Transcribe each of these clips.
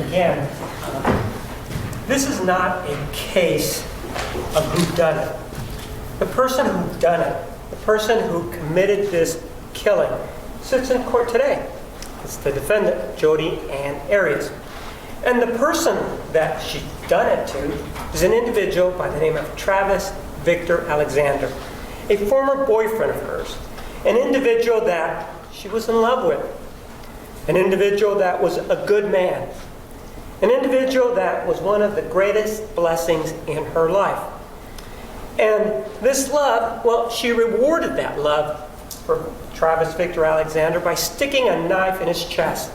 begin, this is not a case of whodunit. The person who done it, the person who committed this killing, sits in court today. It's the defendant, Jodi Arias. And the person that she done it to is an individual by the name of Travis Victor Alexander, a former boyfriend of hers, an individual that she was in love with, an individual that was a good man, an individual that was one of the greatest blessings in her life. And this love, well, she rewarded that love for Travis Victor Alexander by sticking a knife in his chest.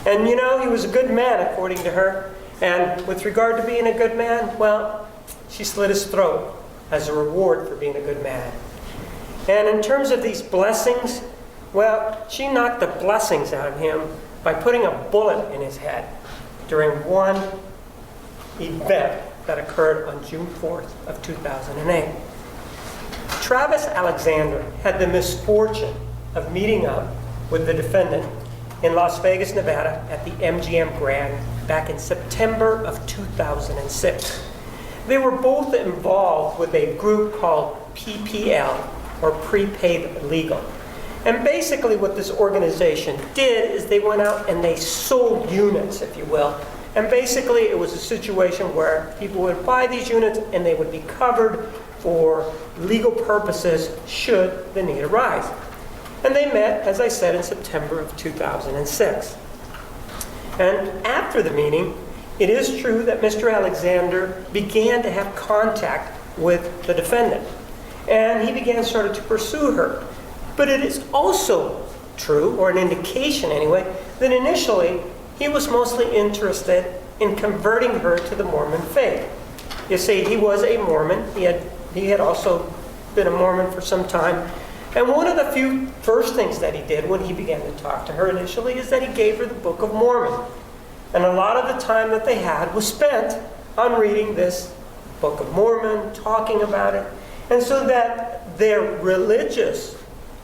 And you know, he was a good man, according to her. And with regard to being a good man, well, she slit his throat as a reward for being a good man. And in terms of these blessings, well, she knocked the blessings out of him by putting a bullet in his head during one event that occurred on June 4th of 2008. Travis Alexander had the misfortune of meeting up with the defendant in Las Vegas, Nevada at the MGM Grand back in September of 2006. They were both involved with a group called PPL, or Prepaid Legal. And basically what this organization did is they went out and they sold units, if you will. And basically it was a situation where people would buy these units and they would be covered for legal purposes should the need arise. And they met, as I said, in September of 2006. And after the meeting, it is true that Mr. Alexander began to have contact with the defendant. And he began sort of to pursue her. But it is also true, or an indication anyway, that initially he was mostly interested in converting her to the Mormon faith. You see, he was a Mormon. He had also been a Mormon for some time. And one of the few first things that he did when he began to talk to her initially is that he gave her the Book of Mormon. And a lot of the time that they had was spent on reading this Book of Mormon, talking about it. And so that their religious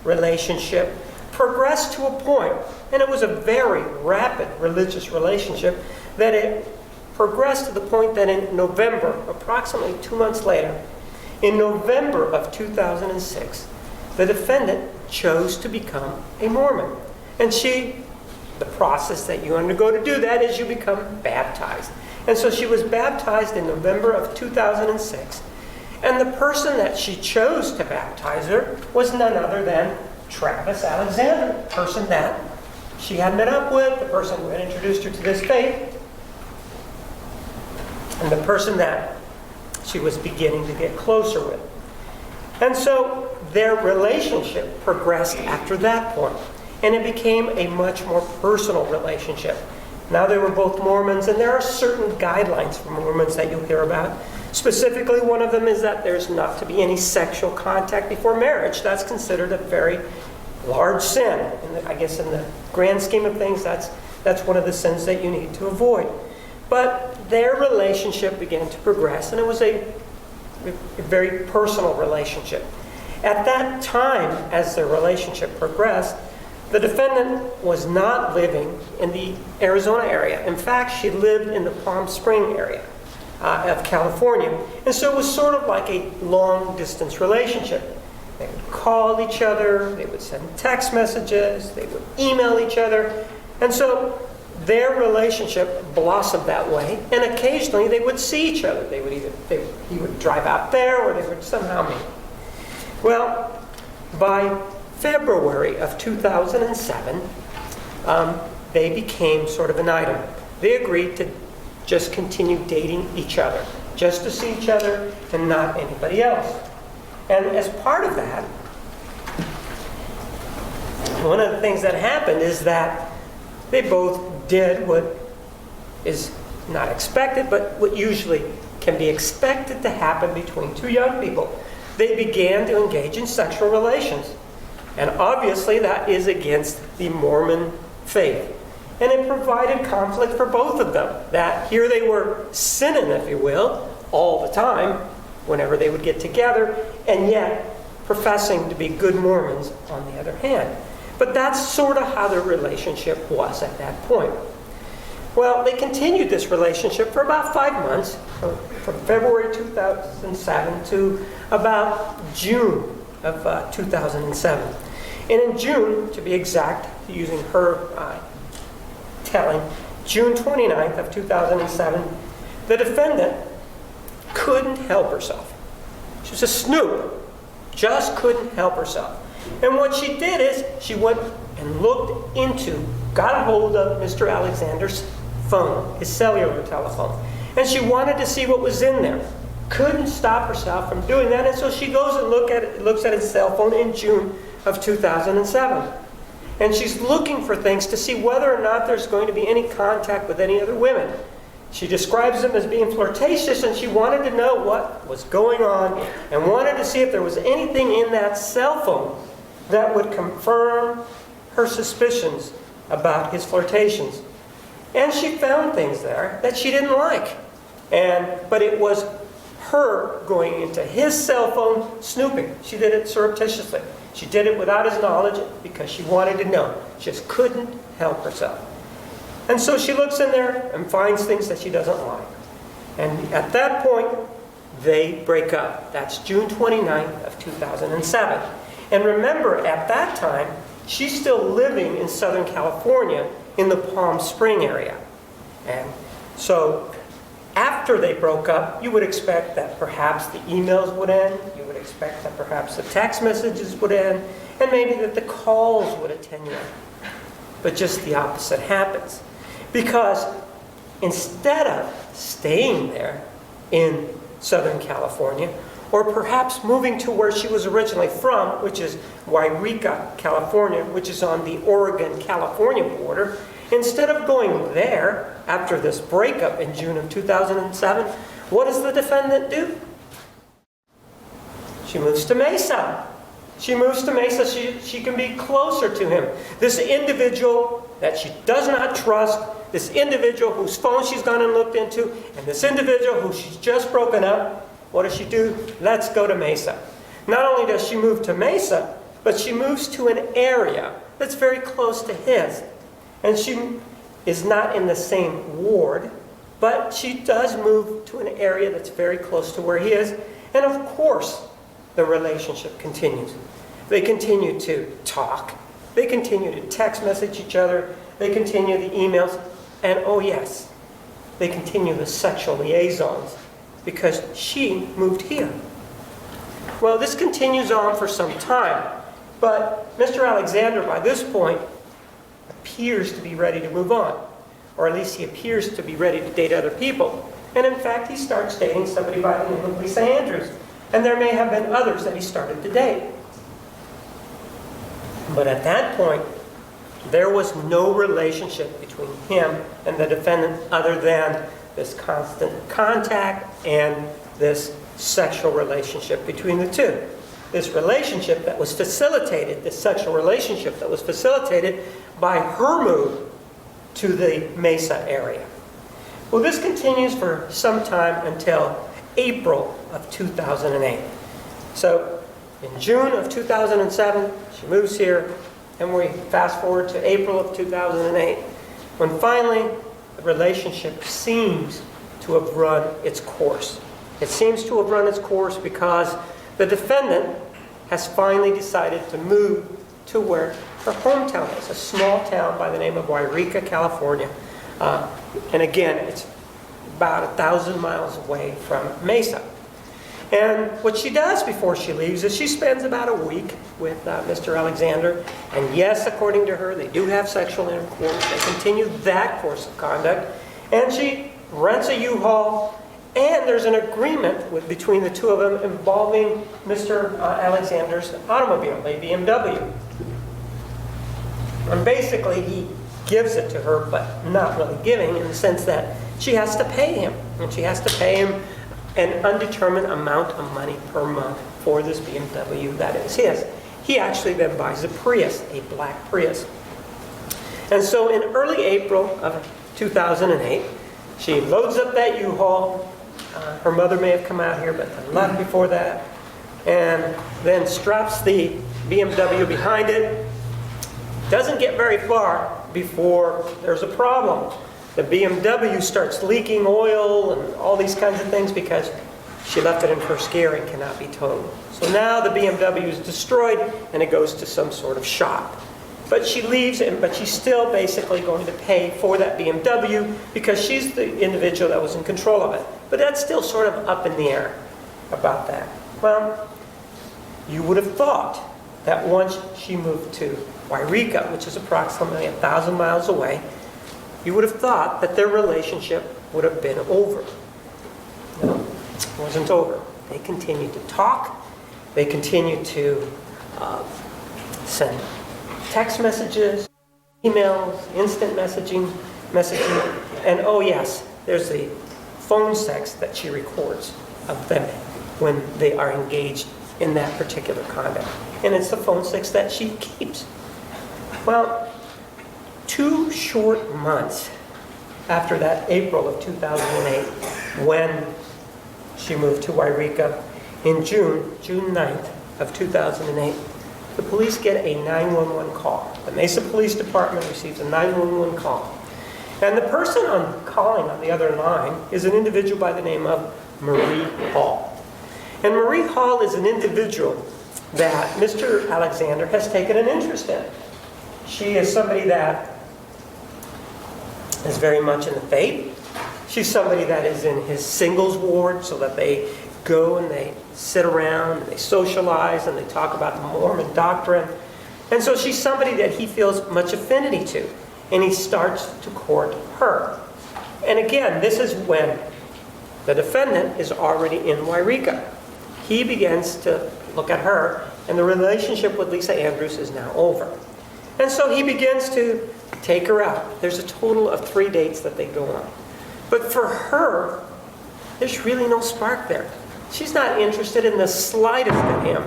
relationship progressed to a point, and it was a very rapid religious relationship, that it progressed to the point that in November, approximately 2 months later, in November of 2006, the defendant chose to become a Mormon. And the process that you undergo to do that is you become baptized. And so she was baptized in November of 2006. And the person that she chose to baptize her was none other than Travis Alexander, the person that she had met up with, the person who had introduced her to this faith, and the person that she was beginning to get closer with. And so their relationship progressed after that point, and it became a much more personal relationship. Now they were both Mormons, and there are certain guidelines for Mormons that you'll hear about. Specifically, one of them is that there's not to be any sexual contact before marriage. That's considered a very large sin. I guess in the grand scheme of things, that's one of the sins that you need to avoid. But their relationship began to progress, and it was a very personal relationship. At that time, as their relationship progressed, the defendant was not living in the Arizona area. In fact, she lived in the Palm Springs area of California. And so it was sort of like a long-distance relationship. They would call each other, they would send text messages, they would email each other. And so their relationship blossomed that way, and occasionally they would see each other. He would drive out there, or they would somehow meet. Well, by February of 2007, they became sort of an item. They agreed to just continue dating each other, just to see each other and not anybody else. And as part of that, one of the things that happened is that they both did what is not expected, but what usually can be expected to happen between two young people. They began to engage in sexual relations. And obviously that is against the Mormon faith. And it provided conflict for both of them. That here they were sinning, if you will, all the time, whenever they would get together, and yet professing to be good Mormons on the other hand. But that's sort of how their relationship was at that point. Well, they continued this relationship for about 5 months, from February 2007 to about June of 2007. And in June, to be exact, using her telling, June 29th of 2007, the defendant couldn't help herself. She was a snoop, just couldn't help herself. And what she did is she went and got a hold of Mr. Alexander's phone, his cellular telephone. And she wanted to see what was in there. Couldn't stop herself from doing that, and so she goes and looks at his cell phone in June of 2007. And she's looking for things to see whether or not there's going to be any contact with any other women. She describes them as being flirtatious, and she wanted to know what was going on and wanted to see if there was anything in that cell phone that would confirm her suspicions about his flirtations. And she found things there that she didn't like. But it was her going into his cell phone snooping. She did it surreptitiously. She did it without his knowledge because she wanted to know. She just couldn't help herself. And so she looks in there and finds things that she doesn't like. And at that point, they break up. That's June 29th of 2007. And remember, at that time, she's still living in Southern California in the Palm Spring area. And so after they broke up, you would expect that perhaps the emails would end, you would expect that perhaps the text messages would end, and maybe that the calls would attenuate. But just the opposite happens. Because instead of staying there in Southern California, or perhaps moving to where she was originally from, which is Yreka, California, which is on the Oregon-California border, instead of going there after this breakup in June of 2007, what does the defendant do? She moves to Mesa. She moves to Mesa so she can be closer to him. This individual that she does not trust, this individual whose phone she's gone and looked into, and this individual who she's just broken up, what does she do? Let's go to Mesa. Not only does she move to Mesa, but she moves to an area that's very close to his. And she is not in the same ward, but she does move to an area that's very close to where he is. And of course, the relationship continues. They continue to talk. They continue to text message each other. They continue the emails. And oh yes, they continue the sexual liaisons because she moved here. Well, this continues on for some time. But Mr. Alexander, by this point, appears to be ready to move on. Or at least he appears to be ready to date other people. And in fact, he starts dating somebody by the name of Lisa Andrews. And there may have been others that he started to date. But at that point, there was no relationship between him and the defendant other than this constant contact and this sexual relationship between the two. This relationship that was facilitated, this sexual relationship that was facilitated by her move to the Mesa area. Well, this continues for some time until April of 2008. So in June of 2007, she moves here, and we fast forward to April of 2008, when finally the relationship seems to have run its course. It seems to have run its course because the defendant has finally decided to move to where her hometown is, a small town by the name of Yreka, California. And again, it's about 1,000 miles away from Mesa. And what she does before she leaves is she spends about a week with Mr. Alexander. And yes, according to her, they do have sexual intercourse. They continue that course of conduct. And she rents a U-Haul. And there's an agreement between the two of them involving Mr. Alexander's automobile, a BMW. And basically, he gives it to her, but not really giving, in the sense that she has to pay him. And she has to pay him an undetermined amount of money per month for this BMW that is his. He actually then buys a Prius, a black Prius. And so in early April of 2008, she loads up that U-Haul. Her mother may have come out here, but left before that. And then straps the BMW behind it. Doesn't get very far before there's a problem. The BMW starts leaking oil and all these kinds of things because she left it in first gear and cannot be towed. So now the BMW is destroyed and it goes to some sort of shop. But she leaves, but she's still basically going to pay for that BMW because she's the individual that was in control of it. But that's still sort of up in the air about that. Well, you would have thought that once she moved to Wairika, which is approximately 1,000 miles away, you would have thought that their relationship would have been over. No, it wasn't over. They continued to talk. They continued to send text messages, emails, instant messaging, and oh yes, there's the phone sex that she records of them when they are engaged in that particular conduct. And it's the phone sex that she keeps. Well, 2 short months after that April of 2008, when she moved to Wairika, in June 9th of 2008, the police get a 911 call. The Mesa Police Department receives a 911 call. And the person calling on the other line is an individual by the name of Marie Hall. And Marie Hall is an individual that Mr. Alexander has taken an interest in. She is somebody that is very much in the faith. She's somebody that is in his singles ward, so that they go and they sit around and they socialize and they talk about the Mormon doctrine. And so she's somebody that he feels much affinity to. And he starts to court her. And again, this is when the defendant is already in Wairika. He begins to look at her, and the relationship with Lisa Andrews is now over. And so he begins to take her out. There's a total of 3 dates that they go on. But for her, there's really no spark there. She's not interested in the slightest in him.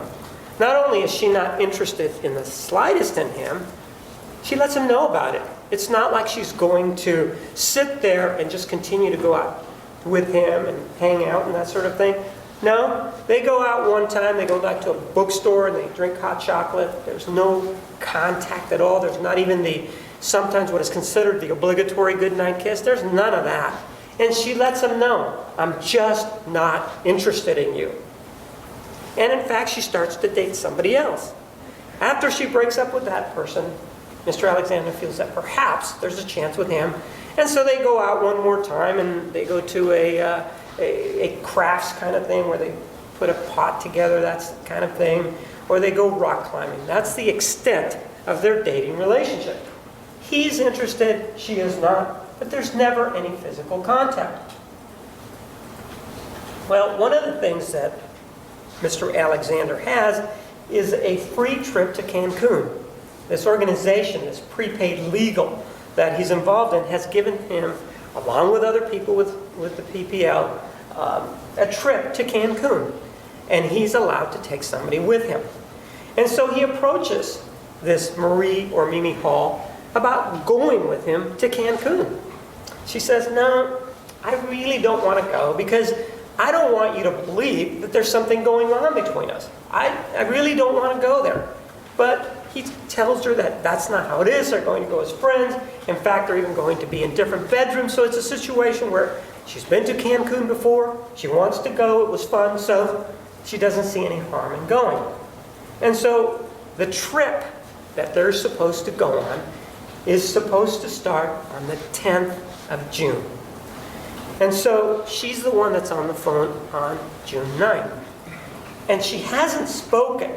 Not only is she not interested in the slightest in him, she lets him know about it. It's not like she's going to sit there and just continue to go out with him and hang out and that sort of thing. No, they go out one time, they go back to a bookstore and they drink hot chocolate. There's no contact at all. There's not even sometimes what is considered the obligatory goodnight kiss. There's none of that. And she lets him know, I'm just not interested in you. And in fact, she starts to date somebody else. After she breaks up with that person, Mr. Alexander feels that perhaps there's a chance with him. And so they go out one more time and they go to a crafts kind of thing where they put a pot together, that's the kind of thing. Or they go rock climbing. That's the extent of their dating relationship. He's interested, she is not. But there's never any physical contact. Well, one of the things that Mr. Alexander has is a free trip to Cancun. This organization, this prepaid legal that he's involved in, has given him, along with other people with the PPL, a trip to Cancun. And he's allowed to take somebody with him. And so he approaches this Marie or Mimi Hall about going with him to Cancun. She says, no, I really don't want to go because I don't want you to believe that there's something going on between us. I really don't want to go there. But he tells her that that's not how it is. They're going to go as friends. In fact, they're even going to be in different bedrooms. So it's a situation where she's been to Cancun before. She wants to go. It was fun. So she doesn't see any harm in going. And so the trip that they're supposed to go on is supposed to start on the 10th of June. And so she's the one that's on the phone on June 9th. And she hasn't spoken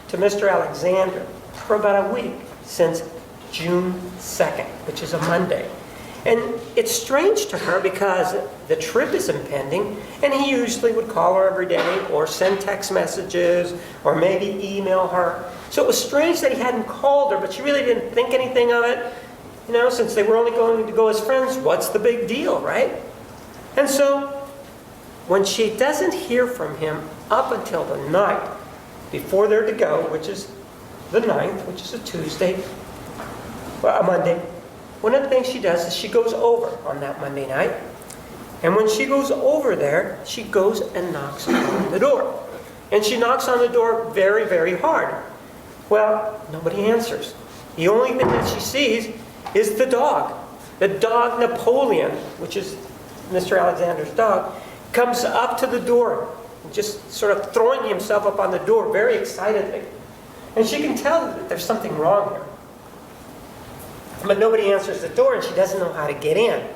to Mr. Alexander for about a week, since June 2nd, which is a Monday. And it's strange to her because the trip is impending, and he usually would call her every day or send text messages or maybe email her. So it was strange that he hadn't called her, but she really didn't think anything of it. You know, since they were only going to go as friends, what's the big deal, right? And so when she doesn't hear from him up until the night before they're to go, which is the 9th, which is a Tuesday, well, a Monday, one of the things she does is she goes over on that Monday night. And when she goes over there, she goes and knocks on the door. And she knocks on the door very, very hard. Well, nobody answers. The only thing that she sees is the dog. The dog Napoleon, which is Mr. Alexander's dog, comes up to the door, just sort of throwing himself up on the door very excitedly. And she can tell that there's something wrong here. But nobody answers the door, and she doesn't know how to get in.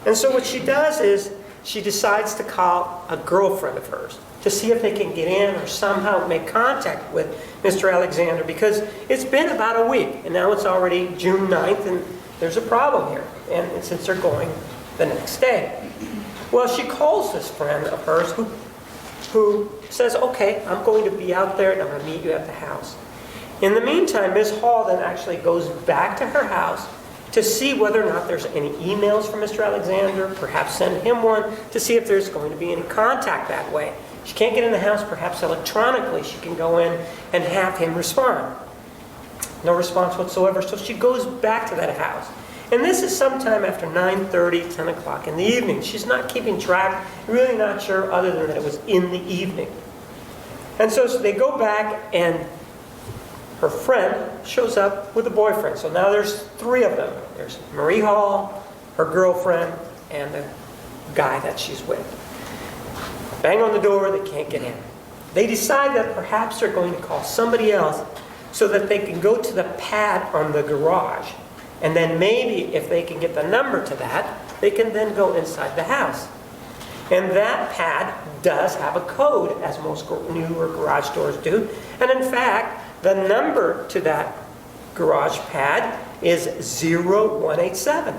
And so what she does is she decides to call a girlfriend of hers to see if they can get in or somehow make contact with Mr. Alexander, because it's been about a week, and now it's already June 9th, and there's a problem here, and since they're going the next day. Well, she calls this friend of hers who says, okay, I'm going to be out there and I'm going to meet you at the house. In the meantime, Ms. Hall then actually goes back to her house to see whether or not there's any emails from Mr. Alexander, perhaps send him one to see if there's going to be any contact that way. She can't get in the house, perhaps electronically she can go in and have him respond. No response whatsoever, so she goes back to that house. And this is sometime after 9:30, 10 o'clock in the evening. She's not keeping track, really not sure, other than that it was in the evening. And so they go back, and her friend shows up with a boyfriend. So now there's three of them. There's Marie Hall, her girlfriend, and the guy that she's with. Bang on the door, they can't get in. They decide that perhaps they're going to call somebody else so that they can go to the pad on the garage. And then maybe if they can get the number to that, they can then go inside the house. And that pad does have a code, as most newer garage doors do. And in fact, the number to that garage pad is 0187.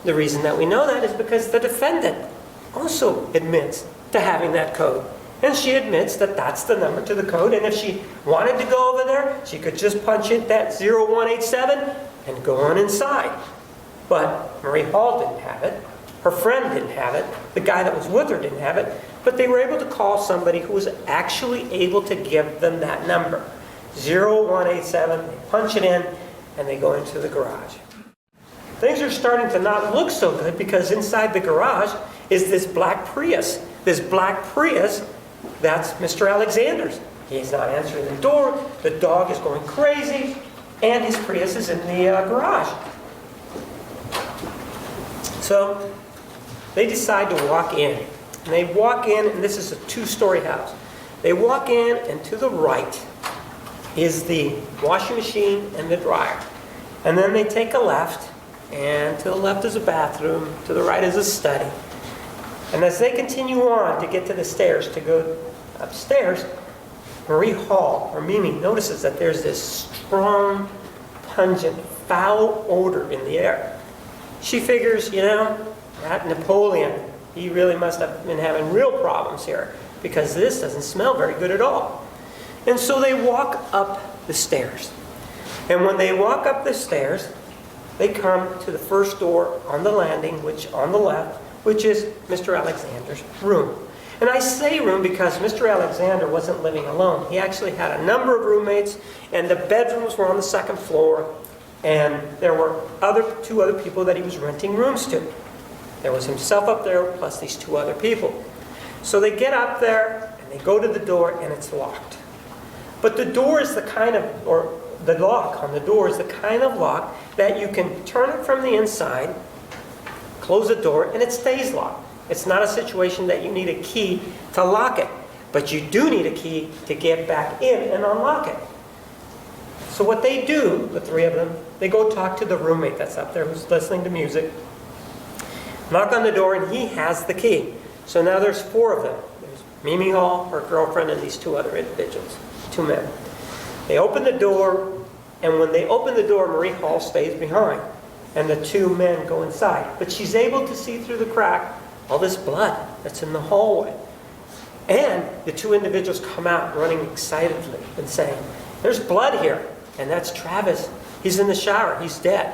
The reason that we know that is because the defendant also admits to having that code. And she admits that that's the number to the code. And if she wanted to go over there, she could just punch in that 0187 and go on inside. But Marie Hall didn't have it. Her friend didn't have it. The guy that was with her didn't have it. But they were able to call somebody who was actually able to give them that number. 0187, they punch it in, and they go into the garage. Things are starting to not look so good, because inside the garage is this black Prius. This black Prius, that's Mr. Alexander's. He's not answering the door. The dog is going crazy. And his Prius is in the garage. So they decide to walk in. And they walk in, and this is a two-story house. They walk in, and to the right is the washing machine and the dryer. And then they take a left, and to the left is a bathroom, to the right is a study. And as they continue on to get to the stairs, to go upstairs, Marie Hall, or Mimi, notices that there's this strong, pungent, foul odor in the air. She figures, that Napoleon, he really must have been having real problems here, because this doesn't smell very good at all. And so they walk up the stairs. And when they walk up the stairs, they come to the first door on the landing, which on the left, which is Mr. Alexander's room. And I say room because Mr. Alexander wasn't living alone. He actually had a number of roommates, and the bedrooms were on the second floor, and there were two other people that he was renting rooms to. There was himself up there, plus these two other people. So they get up there, and they go to the door, and it's locked. But the door is the kind of, or the lock on the door is the kind of lock that you can turn it from the inside, close the door, and it stays locked. It's not a situation that you need a key to lock it, but you do need a key to get back in and unlock it. So what they do, the three of them, they go talk to the roommate that's up there who's listening to music, knock on the door, and he has the key. So now there's four of them. There's Mimi Hall, her girlfriend, and these two other individuals, two men. They open the door, and when they open the door, Marie Hall stays behind, and the two men go inside. But she's able to see through the crack all this blood that's in the hallway. And the two individuals come out running excitedly and saying, "There's blood here, and that's Travis. He's in the shower. He's dead."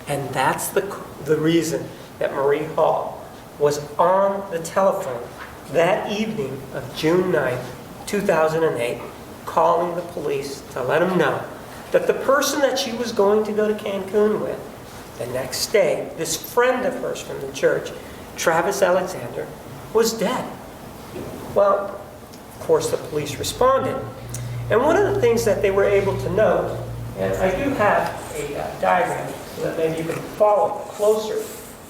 And that's the reason that Marie Hall was on the telephone that evening of June 9th, 2008, calling the police to let them know that the person that she was going to go to Cancun with the next day, this friend of hers from the church, Travis Alexander, was dead. Well, of course, the police responded. And one of the things that they were able to note, and I do have a diagram so that maybe you can follow closer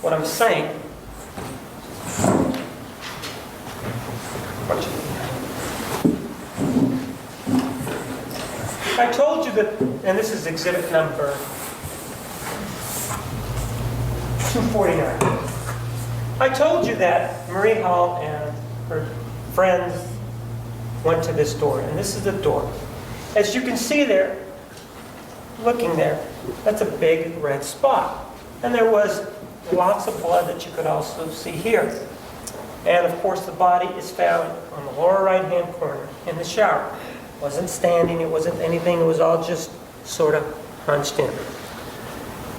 what I'm saying. I told you that, and this is exhibit number 249. I told you that Marie Hall and her friends went to this door, and this is the door. As you can see there, looking there, that's a big red spot. And there was lots of blood that you could also see here. And of course the body is found on the lower right hand corner in the shower. It wasn't standing, it wasn't anything, it was all just sort of hunched in.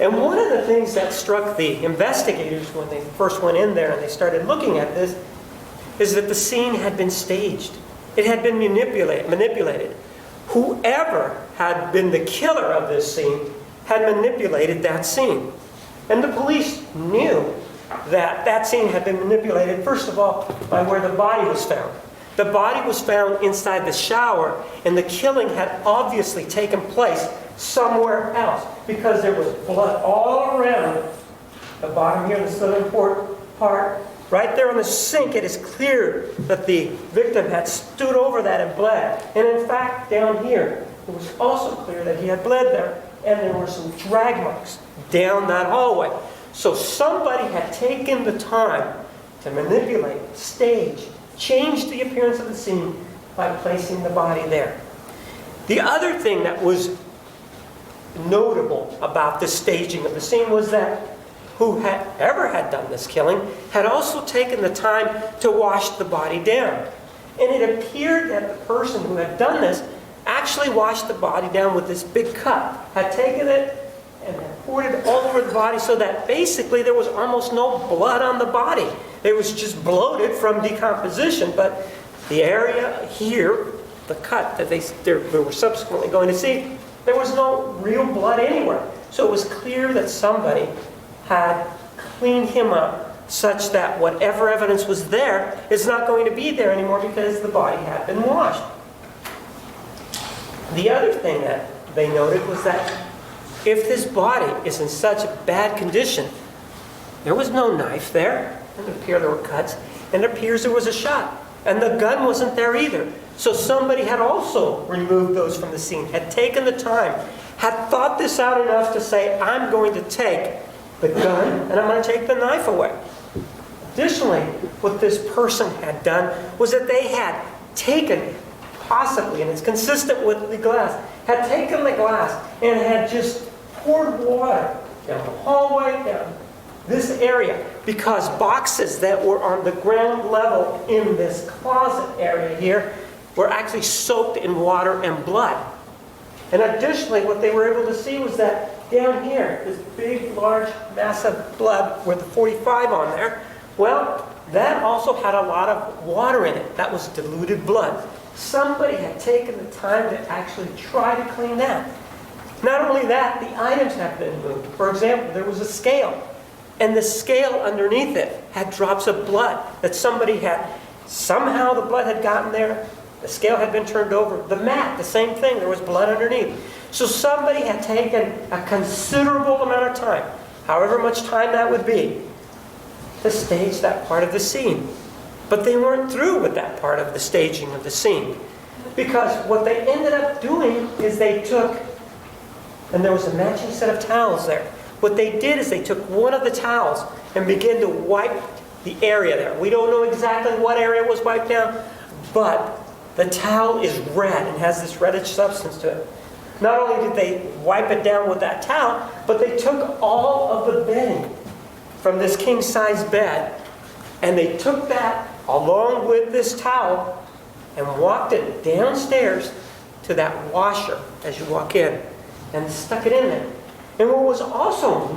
And one of the things that struck the investigators when they first went in there and they started looking at this is that the scene had been staged. It had been manipulated. Whoever had been the killer of this scene had manipulated that scene. And the police knew that that scene had been manipulated, first of all, by where the body was found. The body was found inside the shower, and the killing had obviously taken place somewhere else because there was blood all around the bottom here, the southern part. Right there on the sink, it is clear that the victim had stood over that and bled. And in fact, down here, it was also clear that he had bled there, and there were some drag marks down that hallway. So somebody had taken the time to manipulate, stage, change the appearance of the scene by placing the body there. The other thing that was notable about the staging of the scene was that whoever had done this killing had also taken the time to wash the body down. And it appeared that the person who had done this actually washed the body down with this big cup, had taken it and had poured it all over the body so that basically there was almost no blood on the body. It was just bloated from decomposition, but the area here, the cut that they were subsequently going to see, there was no real blood anywhere. So it was clear that somebody had cleaned him up such that whatever evidence was there is not going to be there anymore because the body had been washed. The other thing that they noted was that if this body is in such a bad condition, there was no knife there, and it appears there were cuts, and it appears there was a shot, and the gun wasn't there either. So somebody had also removed those from the scene, had taken the time, had thought this out enough to say, I'm going to take the gun and I'm going to take the knife away. Additionally, what this person had done was that they had taken, possibly, and it's consistent with the glass, had taken the glass and had just poured water down the hallway, down this area, because boxes that were on the ground level in this closet area here were actually soaked in water and blood. And additionally, what they were able to see was that down here, this big, large mass of blood with the 45 on there, well, that also had a lot of water in it. That was diluted blood. Somebody had taken the time to actually try to clean that. Not only that, the items have been moved. For example, there was a scale, and the scale underneath it had drops of blood that somebody had, somehow the blood had gotten there, the scale had been turned over. The mat, the same thing, there was blood underneath. So somebody had taken a considerable amount of time, however much time that would be, to stage that part of the scene. But they weren't through with that part of the staging of the scene. Because what they ended up doing is they took, and there was a matching set of towels there. What they did is they took one of the towels and began to wipe the area there. We don't know exactly what area was wiped down, but the towel is red and has this reddish substance to it. Not only did they wipe it down with that towel, but they took all of the bedding from this king-size bed, and they took that along with this towel and walked it downstairs to that washer as you walk in and stuck it in there. And what was also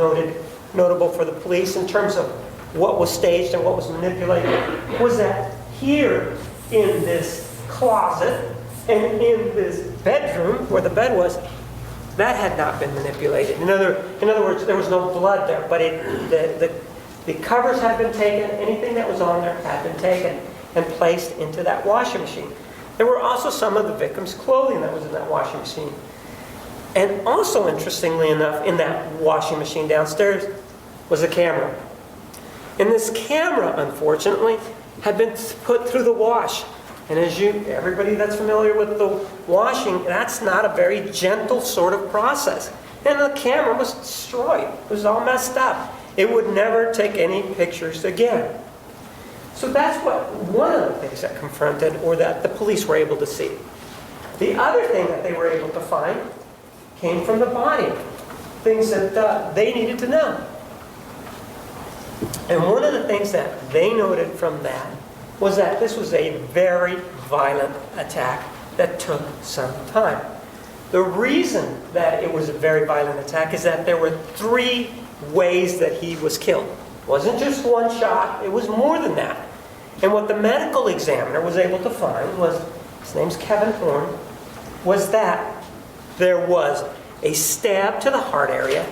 notable for the police in terms of what was staged and what was manipulated was that here in this closet and in this bedroom where the bed was, that had not been manipulated. In other words, there was no blood there, but the covers had been taken, anything that was on there had been taken and placed into that washing machine. There were also some of the victim's clothing that was in that washing machine. And also, interestingly enough, in that washing machine downstairs was a camera. And this camera, unfortunately, had been put through the wash. And as everybody that's familiar with the washing, that's not a very gentle sort of process. And the camera was destroyed. It was all messed up. It would never take any pictures again. So that's one of the things that confronted, or that the police were able to see. The other thing that they were able to find came from the body. Things that they needed to know. And one of the things that they noted from that was that this was a very violent attack that took some time. The reason that it was a very violent attack is that there were 3 ways that he was killed. It wasn't just one shot, it was more than that. And what the medical examiner was able to find was, his name's Kevin Horn, was that there was a stab to the heart area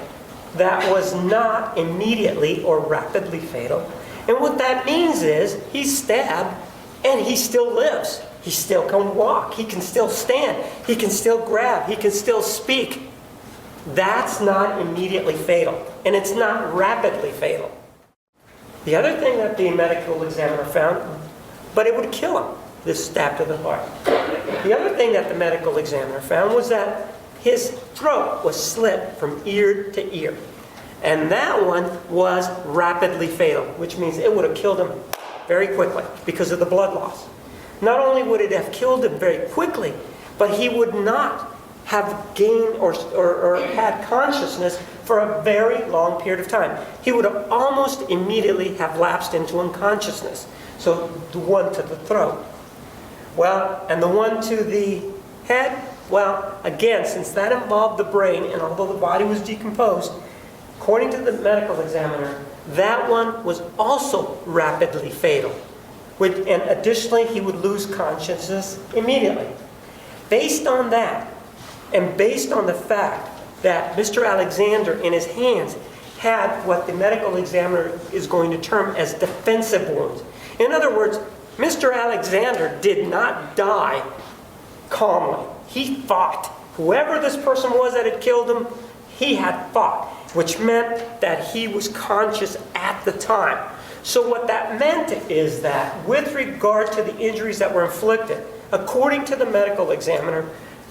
that was not immediately or rapidly fatal. And what that means is he's stabbed and he still lives. He still can walk. He can still stand. He can still grab. He can still speak. That's not immediately fatal. And it's not rapidly fatal. The other thing that the medical examiner found, but it would kill him, this stab to the heart. The other thing that the medical examiner found was that his throat was slit from ear to ear. And that one was rapidly fatal, which means it would have killed him very quickly because of the blood loss. Not only would it have killed him very quickly, but he would not have gained or had consciousness for a very long period of time. He would have almost immediately have lapsed into unconsciousness. So the one to the throat. Well, and the one to the head, well, again, since that involved the brain, and although the body was decomposed, according to the medical examiner, that one was also rapidly fatal. And additionally, he would lose consciousness immediately. Based on that, and based on the fact that Mr. Alexander in his hands had what the medical examiner is going to term as defensive wounds. In other words, Mr. Alexander did not die calmly. He fought. Whoever this person was that had killed him, he had fought, which meant that he was conscious at the time. So what that meant is that with regard to the injuries that were inflicted, according to the medical examiner,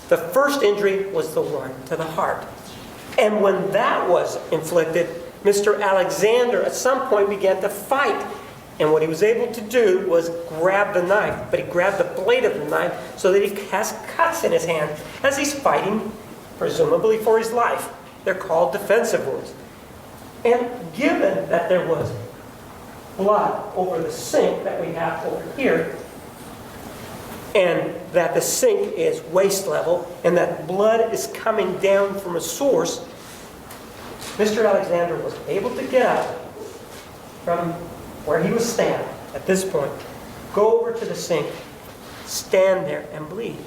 the first injury was the one to the heart. And when that was inflicted, Mr. Alexander at some point began to fight. And what he was able to do was grab the knife, but he grabbed the blade of the knife so that he has cuts in his hand as he's fighting, presumably for his life. They're called defensive wounds. And given that there was blood over the sink that we have over here, and that the sink is waist level, and that blood is coming down from a source, Mr. Alexander was able to get up from where he was standing at this point, go over to the sink, stand there, and bleed.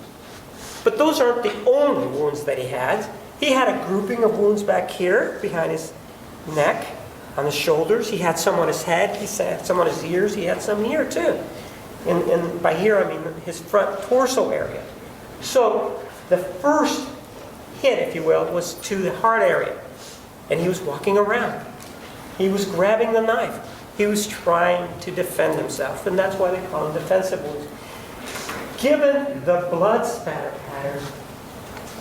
But those aren't the only wounds that he had. He had a grouping of wounds back here, behind his neck, on the shoulders. He had some on his head. He had some on his ears. He had some here, too. And by here, I mean his front torso area. So the first hit, if you will, was to the heart area. And he was walking around. He was grabbing the knife. He was trying to defend himself. And that's why they call them defensive wounds. Given the blood spatter pattern,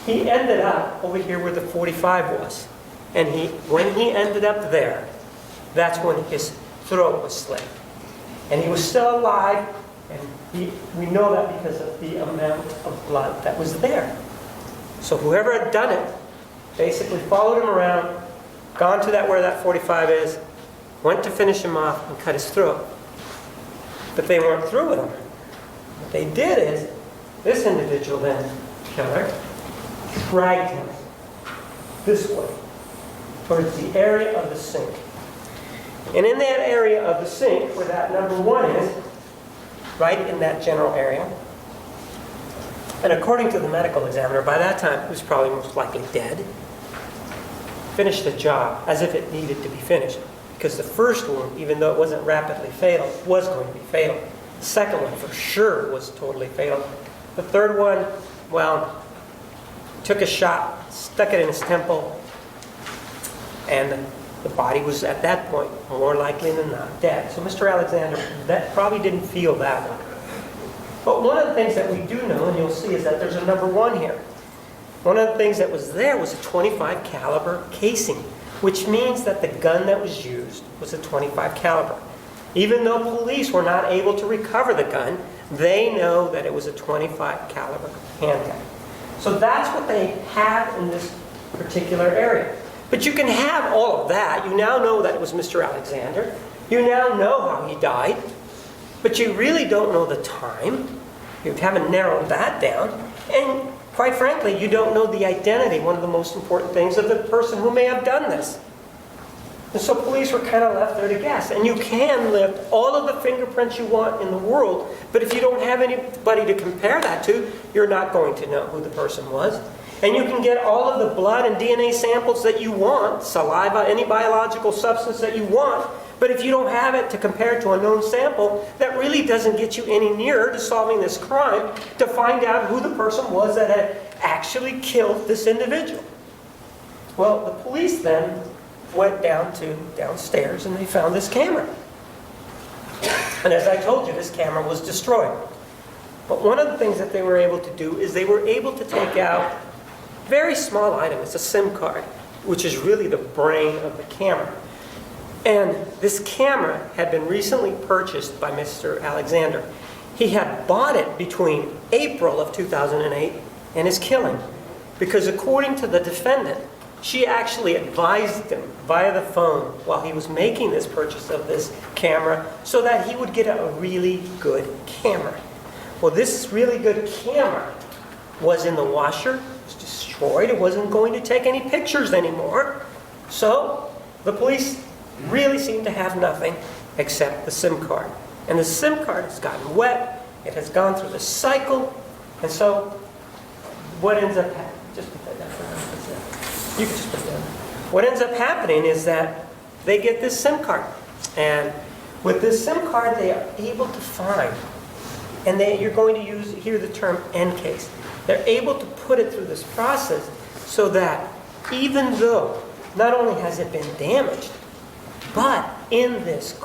he ended up over here where the 45 was. And when he ended up there, that's when his throat was slit. And he was still alive, and we know that because of the amount of blood that was there. So whoever had done it basically followed him around, gone to where that 45 is, went to finish him off and cut his throat. But they weren't through with him. What they did is, this individual then, killer, dragged him this way, towards the area of the sink. And in that area of the sink, where that number 1 is, right in that general area, and according to the medical examiner, by that time, he was probably most likely dead, finished the job as if it needed to be finished. Because the first wound, even though it wasn't rapidly fatal, was going to be fatal. The second one, for sure, was totally fatal. The third one, well, took a shot, stuck it in his temple, and the body was at that point more likely than not dead. So Mr. Alexander that probably didn't feel that one. But one of the things that we do know, and you'll see, is that there's a number 1 here. One of the things that was there was a .25 caliber casing, which means that the gun that was used was a .25 caliber. Even though police were not able to recover the gun, they know that it was a .25 caliber handgun. So that's what they have in this particular area. But you can have all of that. You now know that it was Mr. Alexander. You now know how he died. But you really don't know the time. You haven't narrowed that down. And quite frankly, you don't know the identity, one of the most important things, of the person who may have done this. And so police were kind of left there to guess. And you can lift all of the fingerprints you want in the world, but if you don't have anybody to compare that to, you're not going to know who the person was. And you can get all of the blood and DNA samples that you want, saliva, any biological substance that you want, but if you don't have it to compare to a known sample, that really doesn't get you any nearer to solving this crime to find out who the person was that had actually killed this individual. Well, the police then went downstairs and they found this camera. And as I told you, this camera was destroyed. But one of the things that they were able to do is they were able to take out a very small item. It's a SIM card, which is really the brain of the camera. And this camera had been recently purchased by Mr. Alexander. He had bought it between April of 2008 and his killing, because according to the defendant, she actually advised him via the phone while he was making this purchase of this camera so that he would get a really good camera. Well, this really good camera was in the washer, it was destroyed, it wasn't going to take any pictures anymore. So the police really seem to have nothing except the SIM card. And the SIM card has gotten wet, it has gone through the cycle, and so what ends up happening, you can just put it down. What ends up happening is that they get this SIM card. And with this SIM card, they are able to find, and you're going to hear the term end case. They're able to put it through this process so that even though not only has it been damaged, but in this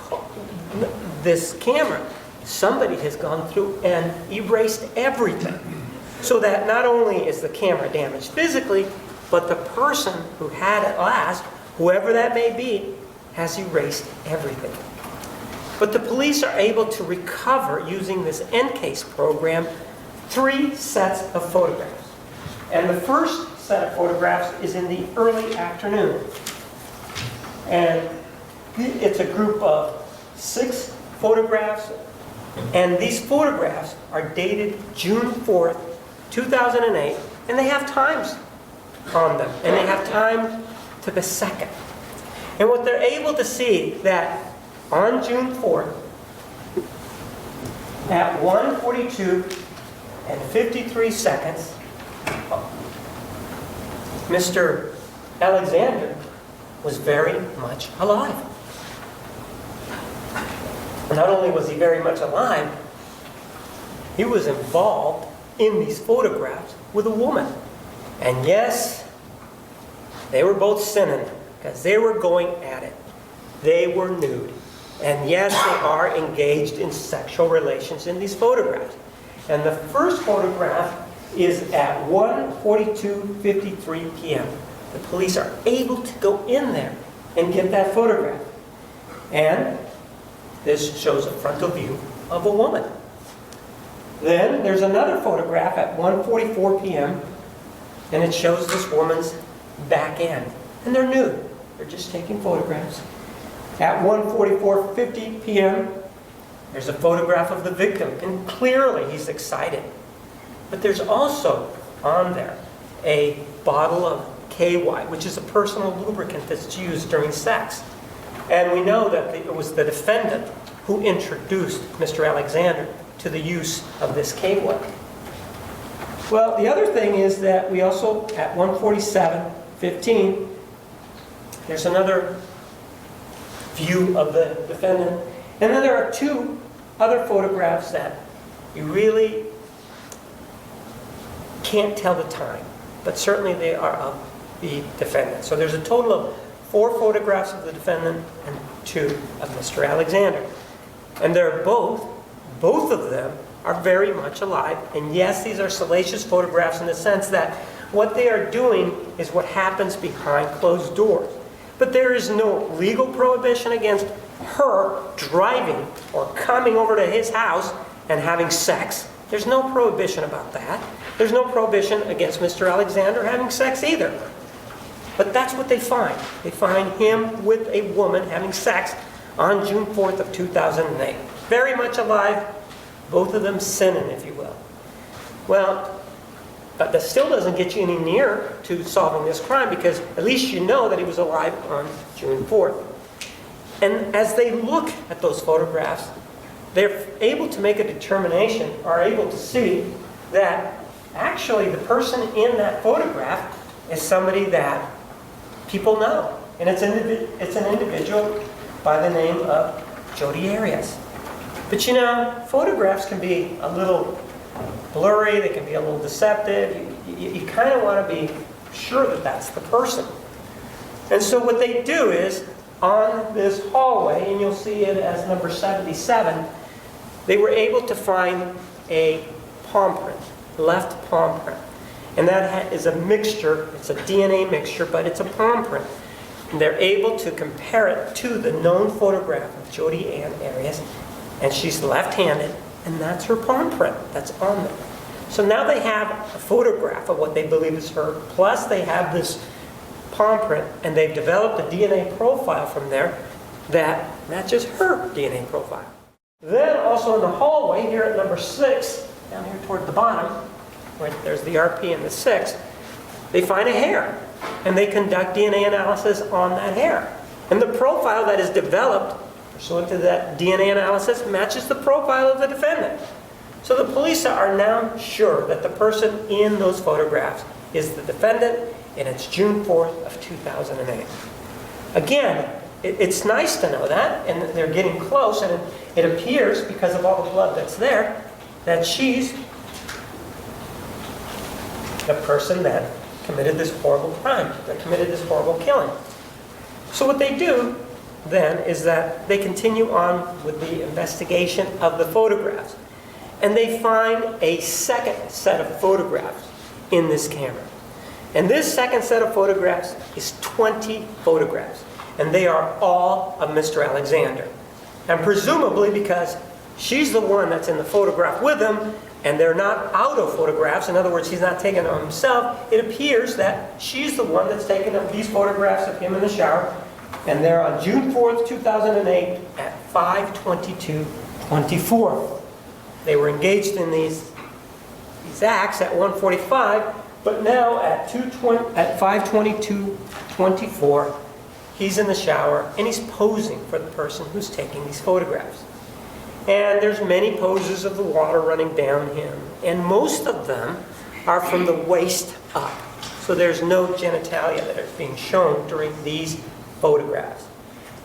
camera, somebody has gone through and erased everything. So that not only is the camera damaged physically, but the person who had it last, whoever that may be, has erased everything. But the police are able to recover, using this EnCase program, 3 sets of photographs. And the first set of photographs is in the early afternoon. And it's a group of 6 photographs. And these photographs are dated June 4th, 2008, and they have times on them, and they have time to the second. And what they're able to see, that on June 4th, at 1:42 and 53 seconds, Mr. Alexander was very much alive. Not only was he very much alive, he was involved in these photographs with a woman. And yes, they were both sinning, because they were going at it. They were nude. And yes, they are engaged in sexual relations in these photographs. And the first photograph is at 1:42:53 p.m. The police are able to go in there and get that photograph. And this shows a frontal view of a woman. Then there's another photograph at 1:44 p.m. and it shows this woman's back end. And they're nude. They're just taking photographs. At 1:44:50 p.m., there's a photograph of the victim, and clearly he's excited. But there's also on there a bottle of KY, which is a personal lubricant that's used during sex. And we know that it was the defendant who introduced Mr. Alexander to the use of this KY. Well, the other thing is that we also, at 1:47:15, there's another view of the defendant. And then there are 2 other photographs that you really can't tell the time. but certainly they are of the defendant. So there's a total of 4 photographs of the defendant and 2 of Mr. Alexander. And they're both of them are very much alive. And yes, these are salacious photographs in the sense that what they are doing is what happens behind closed doors. But there is no legal prohibition against her driving or coming over to his house and having sex. There's no prohibition about that. There's no prohibition against Mr. Alexander having sex either. But that's what they find. They find him with a woman having sex on June 4th of 2008. Very much alive, both of them sinning, if you will. Well, but that still doesn't get you any nearer to solving this crime, because at least you know that he was alive on June 4th. And as they look at those photographs, they're able to make a determination, are able to see that actually the person in that photograph is somebody that people know. And it's an individual by the name of Jodi Arias. But you know, photographs can be a little blurry, they can be a little deceptive. You kind of want to be sure that that's the person. And so what they do is, on this hallway, and you'll see it as number 77, they were able to find a palm print, left palm print. And that is a mixture, it's a DNA mixture, but it's a palm print. And they're able to compare it to the known photograph of Jodi Arias, and she's left-handed, and that's her palm print that's on there. So now they have a photograph of what they believe is her, plus they have this palm print, and they've developed a DNA profile from there that matches her DNA profile. Then also in the hallway here at number 6, down here toward the bottom, where there's the RP and the 6, they find a hair, and they conduct DNA analysis on that hair. And the profile that is developed pursuant to that DNA analysis matches the profile of the defendant. So the police are now sure that the person in those photographs is the defendant, and it's June 4th of 2008. Again, it's nice to know that, and they're getting close, and it appears, because of all the blood that's there, that she's the person that committed this horrible crime, that committed this horrible killing. So what they do then is that they continue on with the investigation of the photographs. And they find a second set of photographs in this camera. And this second set of photographs is 20 photographs. And they are all of Mr. Alexander. And presumably because she's the one that's in the photograph with him, and they're not auto photographs, in other words, he's not taking them himself, it appears that she's the one that's taking these photographs of him in the shower. And they're on June 4th, 2008 at 5:22:24. They were engaged in these acts at 1:45, but now at 5:22:24, he's in the shower and he's posing for the person who's taking these photographs. And there's many poses of the water running down him, and most of them are from the waist up. So there's no genitalia that are being shown during these photographs.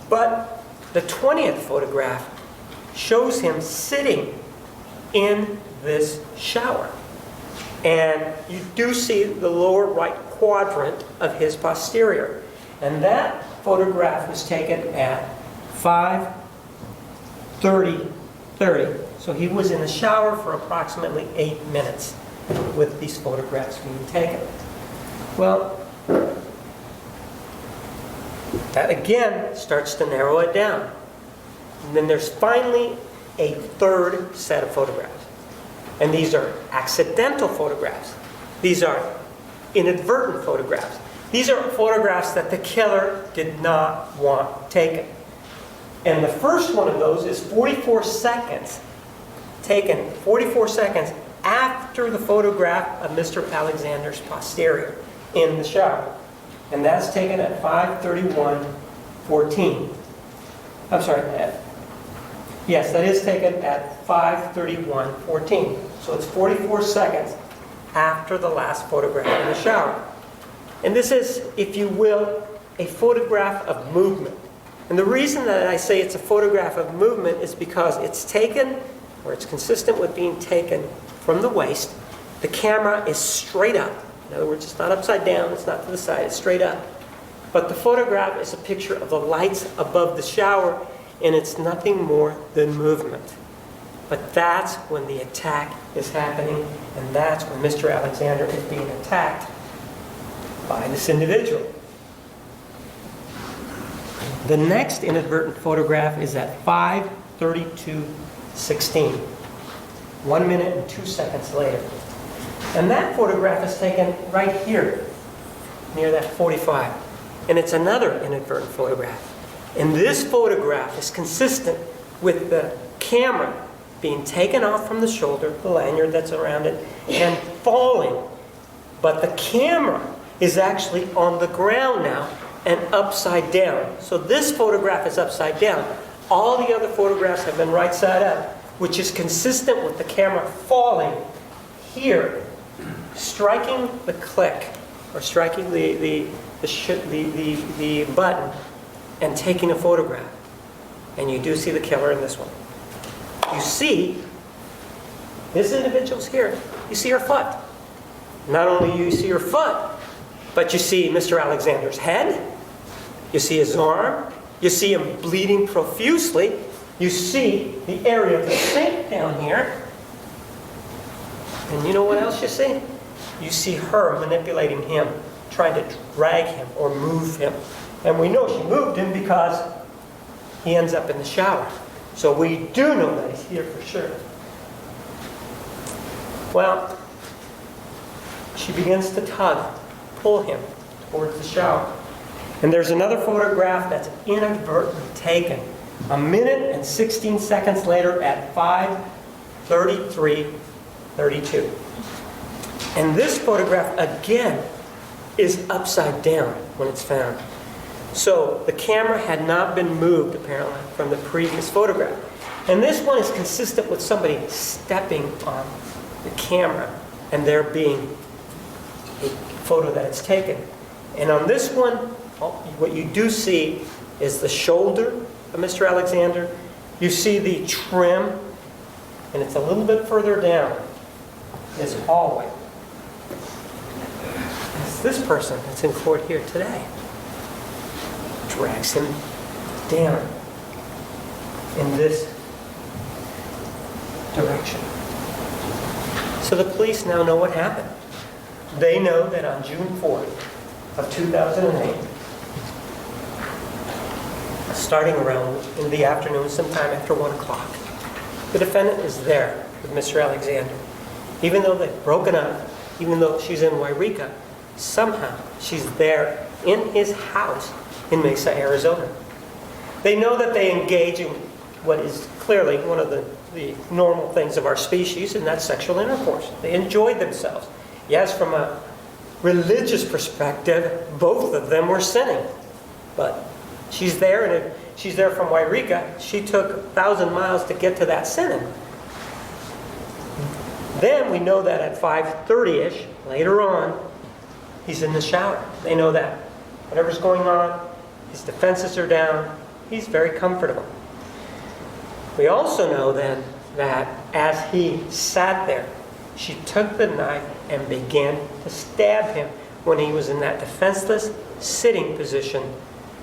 But the 20th photograph shows him sitting in this shower. And you do see the lower right quadrant of his posterior. And that photograph was taken at 5:30. So he was in the shower for approximately 8 minutes with these photographs being taken. Well, that again starts to narrow it down. And then there's finally a third set of photographs. And these are accidental photographs. These are inadvertent photographs. These are photographs that the killer did not want taken. And the first one of those is 44 seconds, taken 44 seconds after the photograph of Mr. Alexander's posterior in the shower. And that's taken at 5:31:14. I'm sorry, yes, that is taken at 5:31:14. So it's 44 seconds after the last photograph in the shower. And this is, if you will, a photograph of movement. And the reason that I say it's a photograph of movement is because it's taken, or it's consistent with being taken from the waist. The camera is straight up, In other words, it's not upside down, it's not to the side, it's straight up. But the photograph is a picture of the lights above the shower, and it's nothing more than movement. But that's when the attack is happening, and that's when Mr. Alexander is being attacked by this individual. The next inadvertent photograph is at 5:32:16, 1 minute and 2 seconds later. And that photograph is taken right here, near that 45. And it's another inadvertent photograph. And this photograph is consistent with the camera being taken off from the shoulder, the lanyard that's around it, and falling. But the camera is actually on the ground now and upside down. So this photograph is upside down. All the other photographs have been right side up, which is consistent with the camera falling here, striking the click, or striking the button, and taking a photograph. And you do see the killer in this one. You see, this individual's here. You see her foot. Not only do you see her foot, but you see Mr. Alexander's head. You see his arm. You see him bleeding profusely. You see the area of the sink down here. And you know what else you see? You see her manipulating him, trying to drag him or move him. And we know she moved him because he ends up in the shower. So we do know that he's here for sure. Well, she begins to pull him towards the shower. And there's another photograph that's inadvertently taken 1 minute and 16 seconds later at 5:33:32. And this photograph, again, is upside down when it's found. So the camera had not been moved, apparently, from the previous photograph. And this one is consistent with somebody stepping on the camera and there being a photo that it's taken. And on this one, what you do see is the shoulder of Mr. Alexander. You see the trim, and it's a little bit further down this hallway. It's this person that's in court here today. Drags him down in this direction. So the police now know what happened. They know that on June 4th of 2008, starting around in the afternoon, sometime after 1 o'clock, the defendant is there with Mr. Alexander. Even though they've broken up, even though she's in Wairika, somehow she's there in his house in Mesa, Arizona. They know that they engage in what is clearly one of the normal things of our species, and that's sexual intercourse. They enjoyed themselves. Yes, from a religious perspective, both of them were sinning. But she's there, and if she's there from Wairika, she took 1,000 miles to get to that sinning. Then we know that at 5:30-ish, later on, he's in the shower. They know that whatever's going on, his defenses are down, he's very comfortable. We also know then that as he sat there, she took the knife and began to stab him when he was in that defenseless sitting position,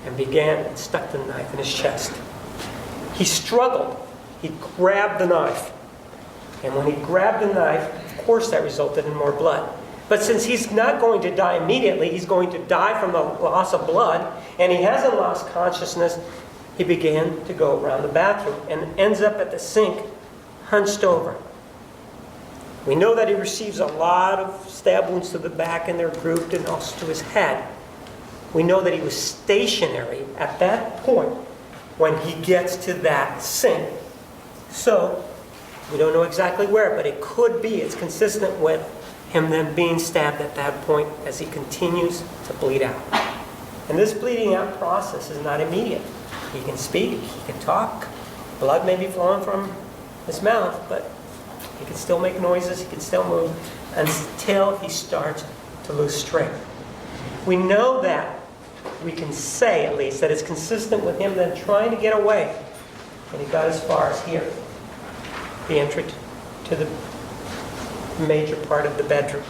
and began and stuck the knife in his chest. He struggled. He grabbed the knife. And when he grabbed the knife, of course that resulted in more blood. But since he's not going to die immediately, he's going to die from the loss of blood, and he hasn't lost consciousness, he began to go around the bathroom and ends up at the sink, hunched over. We know that he receives a lot of stab wounds to the back, and they're grouped, and also to his head. We know that he was stationary at that point when he gets to that sink. So, we don't know exactly where, but it could be, it's consistent with him then being stabbed at that point as he continues to bleed out. And this bleeding out process is not immediate. He can speak, he can talk, blood may be flowing from his mouth, but he can still make noises, he can still move, until he starts to lose strength. We know that, we can say at least, that it's consistent with him then trying to get away. And he got as far as here, the entry to the major part of the bedroom.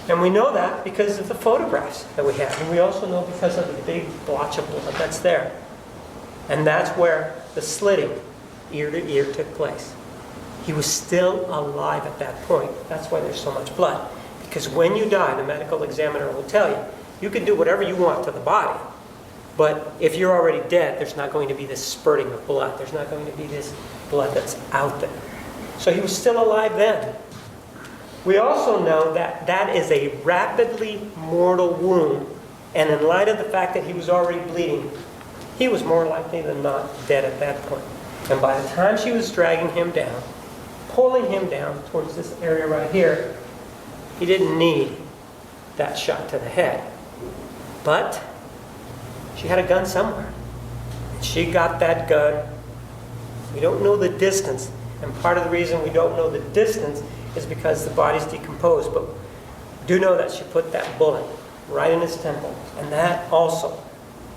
And we know that because of the photographs that we have. And we also know because of the big blotch of blood that's there. And that's where the slitting ear to ear took place. He was still alive at that point. That's why there's so much blood. Because when you die, the medical examiner will tell you, you can do whatever you want to the body. But if you're already dead, there's not going to be this spurting of blood. There's not going to be this blood that's out there. So he was still alive then. We also know that that is a rapidly mortal wound. And in light of the fact that he was already bleeding, he was more likely than not dead at that point. And by the time she was dragging him down, pulling him down towards this area right here, he didn't need that shot to the head. But she had a gun somewhere. And she got that gun. We don't know the distance. And part of the reason we don't know the distance is because the body's decomposed. But do know that she put that bullet right in his temple. And that also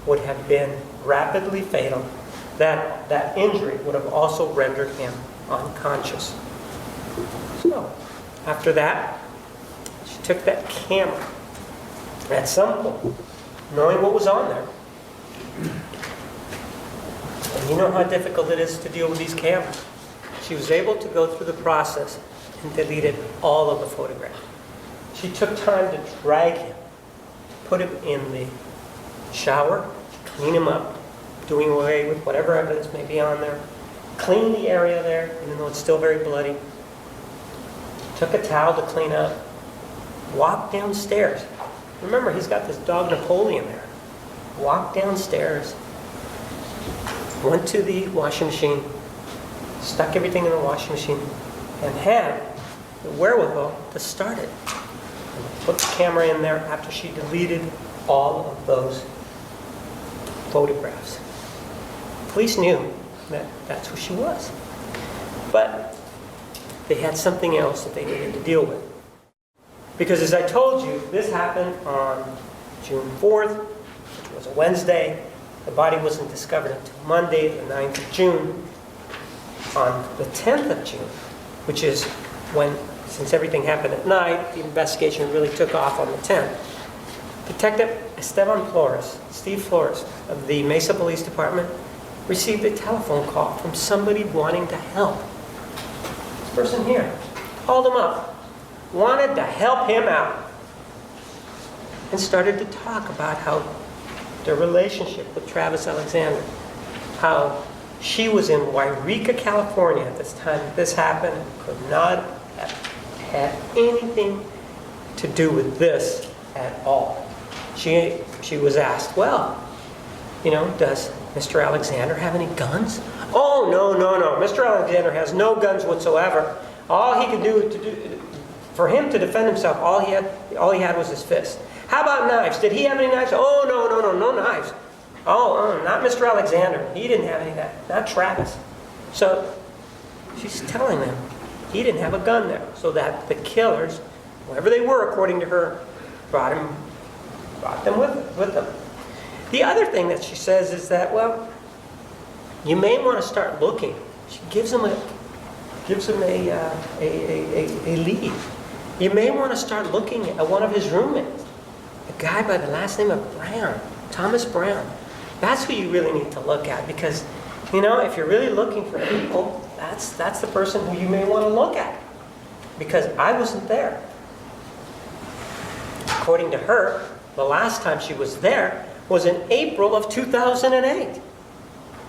would have been rapidly fatal. That injury would have also rendered him unconscious. So, after that, she took that camera. At some point, knowing what was on there. And you know how difficult it is to deal with these cameras. She was able to go through the process and deleted all of the photographs. She took time to drag him, put him in the shower, clean him up, doing away with whatever evidence may be on there, clean the area there, even though it's still very bloody, took a towel to clean up, walked downstairs. Remember, he's got this dog Napoleon there. Walked downstairs, went to the washing machine, stuck everything in the washing machine, and had the wherewithal to start it. And put the camera in there after she deleted all of those photographs. Police knew that that's who she was. But they had something else that they needed to deal with. Because as I told you, this happened on June 4th, which was a Wednesday. The body wasn't discovered until Monday, the 9th of June. On the 10th of June, which is when, since everything happened at night, the investigation really took off on the 10th. Detective Steve Flores of the Mesa Police Department received a telephone call from somebody wanting to help. This person here called him up, wanted to help him out, and started to talk about how their relationship with Travis Alexander, how she was in Wairika, California at this time that this happened, could not have had anything to do with this at all. She was asked, well, does Mr. Alexander have any guns? Oh, no. Mr. Alexander has no guns whatsoever. All he could do for him to defend himself, all he had was his fist. How about knives? Did he have any knives? Oh, no knives. Oh, not Mr. Alexander. He didn't have any of that. Not Travis. So she's telling them he didn't have a gun there. So that the killers, whoever they were, according to her, brought them with them. The other thing that she says is that, well, you may want to start looking. She gives him a lead. You may want to start looking at one of his roommates, a guy by the last name of Brown, Thomas Brown. That's who you really need to look at, because, if you're really looking for people, that's the person who you may want to look at, because I wasn't there. According to her, the last time she was there was in April of 2008.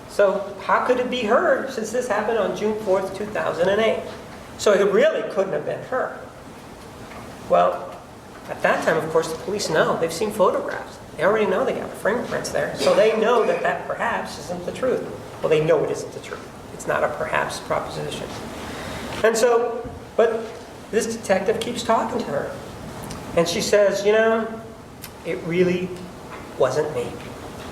So how could it be her, since this happened on June 4th, 2008? So it really couldn't have been her. Well, at that time, of course, the police know. They've seen photographs. They already know they got fingerprints there. So they know that perhaps isn't the truth. Well, they know it isn't the truth. It's not a perhaps proposition. And so, but this detective keeps talking to her. And she says, it really wasn't me.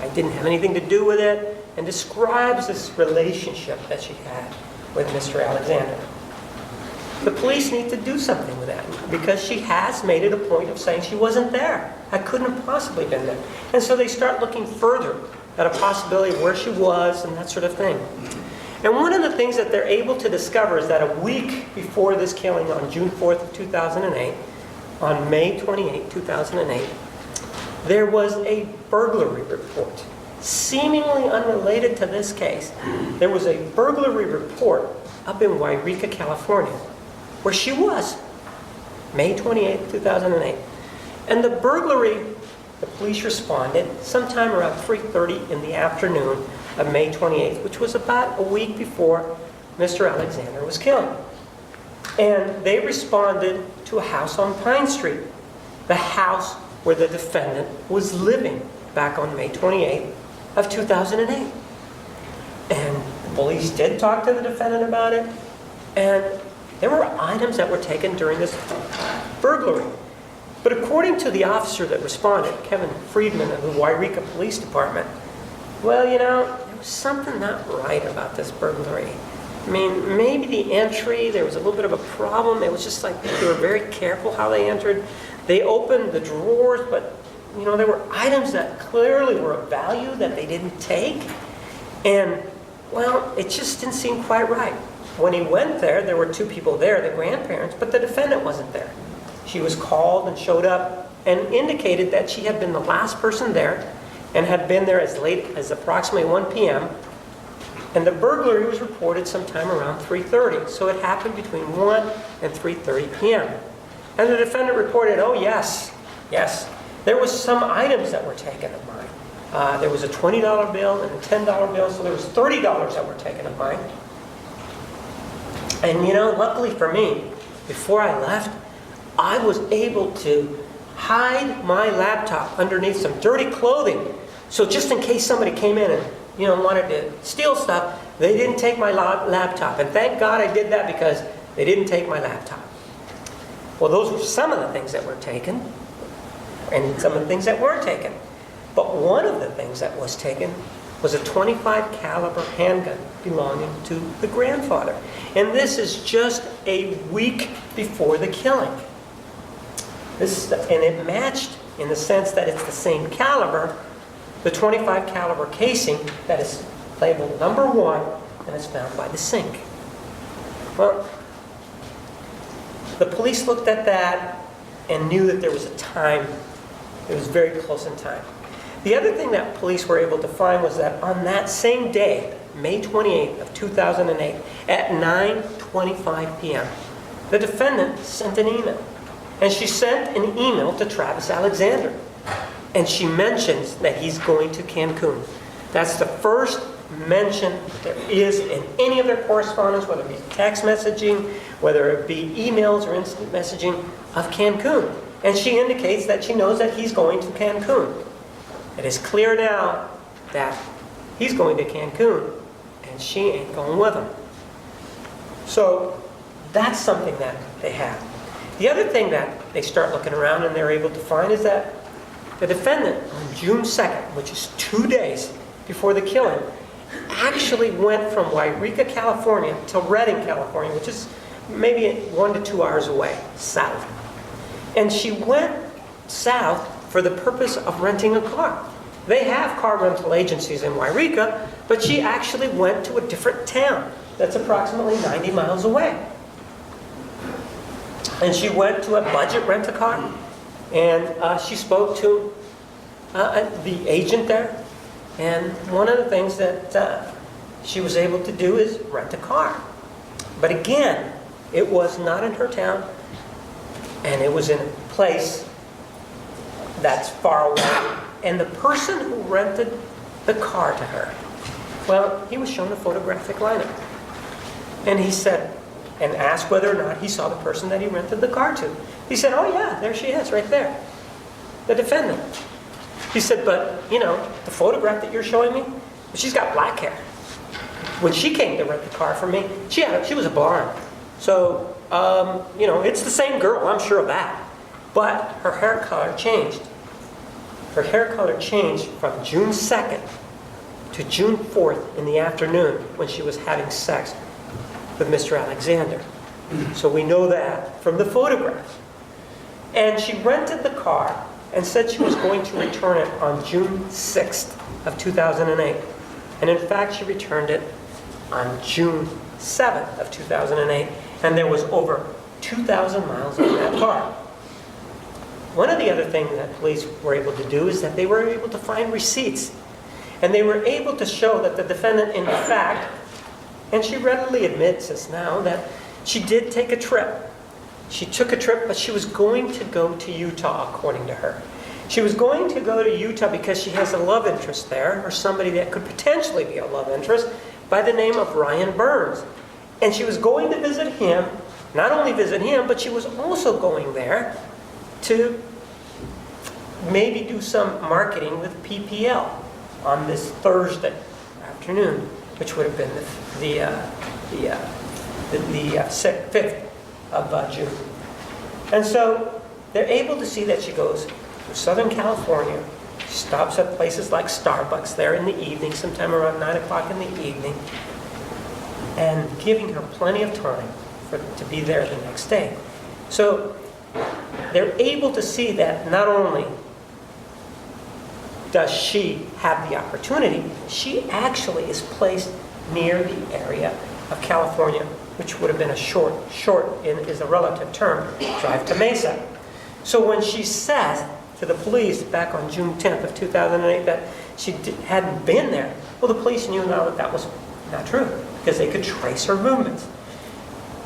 I didn't have anything to do with it, and describes this relationship that she had with Mr. Alexander. The police need to do something with that, because she has made it a point of saying she wasn't there. I couldn't have possibly been there. And so they start looking further at a possibility of where she was and that sort of thing. And one of the things that they're able to discover is that a week before this killing on June 4th of 2008, on May 28, 2008, there was a burglary report, seemingly unrelated to this case. There was a burglary report up in Wairika, California, where she was, May 28, 2008. And the burglary, the police responded sometime around 3:30 in the afternoon of May 28th, which was about a week before Mr. Alexander was killed. And they responded to a house on Pine Street, the house where the defendant was living back on May 28th of 2008. And the police did talk to the defendant about it, and there were items that were taken during this burglary. But according to the officer that responded, Kevin Friedman of the Wairika Police Department, well, there was something not right about this burglary. I mean, maybe the entry, there was a little bit of a problem. It was just like they were very careful how they entered. They opened the drawers, but, there were items that clearly were of value that they didn't take. And, well, it just didn't seem quite right. When he went there were two people there, the grandparents, but the defendant wasn't there. She was called and showed up and indicated that she had been the last person there and had been there as late as approximately 1 p.m. And the burglary was reported sometime around 3:30. So it happened between 1 and 3:30 p.m. And the defendant reported, oh, yes, there was some items that were taken of mine. There was a $20 bill and a $10 bill, so there was $30 that were taken of mine. And, luckily for me, before I left, I was able to hide my laptop underneath some dirty clothing. So just in case somebody came in and, wanted to steal stuff, they didn't take my laptop. And thank God I did that, because they didn't take my laptop. Well, those were some of the things that were taken, and some of the things that weren't taken. But one of the things that was taken was a .25 caliber handgun belonging to the grandfather. And this is just a week before the killing. And it matched in the sense that it's the same caliber, the .25 caliber casing that is labeled number 1 and is found by the sink. Well, the police looked at that and knew that there was a time. It was very close in time. The other thing that police were able to find was that on that same day, May 28th of 2008, at 9:25 p.m., the defendant sent an email. And she sent an email to Travis Alexander. And she mentions that he's going to Cancun. That's the first mention there is in any of their correspondence, whether it be text messaging, whether it be emails or instant messaging, of Cancun. And she indicates that she knows that he's going to Cancun. It is clear now that he's going to Cancun, and she ain't going with him. So that's something that they have. The other thing that they start looking around and they're able to find is that the defendant, on June 2nd, which is 2 days before the killing, actually went from Wairika, California to Redding, California, which is maybe 1 to 2 hours away, south. And she went south for the purpose of renting a car. They have car rental agencies in Wairika, but she actually went to a different town that's approximately 90 miles away. And she went to a budget rent-a-car, and she spoke to the agent there. And one of the things that she was able to do is rent a car. But again, it was not in her town, and it was in a place that's far away. And the person who rented the car to her, well, he was shown a photographic lineup. And he said, and asked whether or not he saw the person that he rented the car to. He said, oh yeah, there she is, right there. The defendant. He said, but, the photograph that you're showing me, she's got black hair. When she came to rent the car from me, she was a blonde. So, it's the same girl, I'm sure of that. But her hair color changed. Her hair color changed from June 2nd to June 4th in the afternoon when she was having sex with Mr. Alexander. So we know that from the photograph. And she rented the car and said she was going to return it on June 6th of 2008. And in fact, she returned it on June 7th of 2008. And there was over 2,000 miles on that car. One of the other things that police were able to do is that they were able to find receipts. And they were able to show that the defendant, in fact, and she readily admits this now, that she did take a trip. She took a trip, but she was going to go to Utah, according to her. She was going to go to Utah because she has a love interest there, or somebody that could potentially be a love interest, by the name of Ryan Burns. And she was going to visit him, not only visit him, but she was also going there to maybe do some marketing with PPL on this Thursday afternoon, which would have been the 5th of June. And so they're able to see that she goes to Southern California. She stops at places like Starbucks there in the evening, sometime around 9 o'clock in the evening, and giving her plenty of time to be there the next day. So they're able to see that not only does she have the opportunity, she actually is placed near the area of California, which would have been a short is a relative term, drive to Mesa. So when she says to the police back on June 10th of 2008 that she hadn't been there, well, the police knew now that that was not true, because they could trace her movements.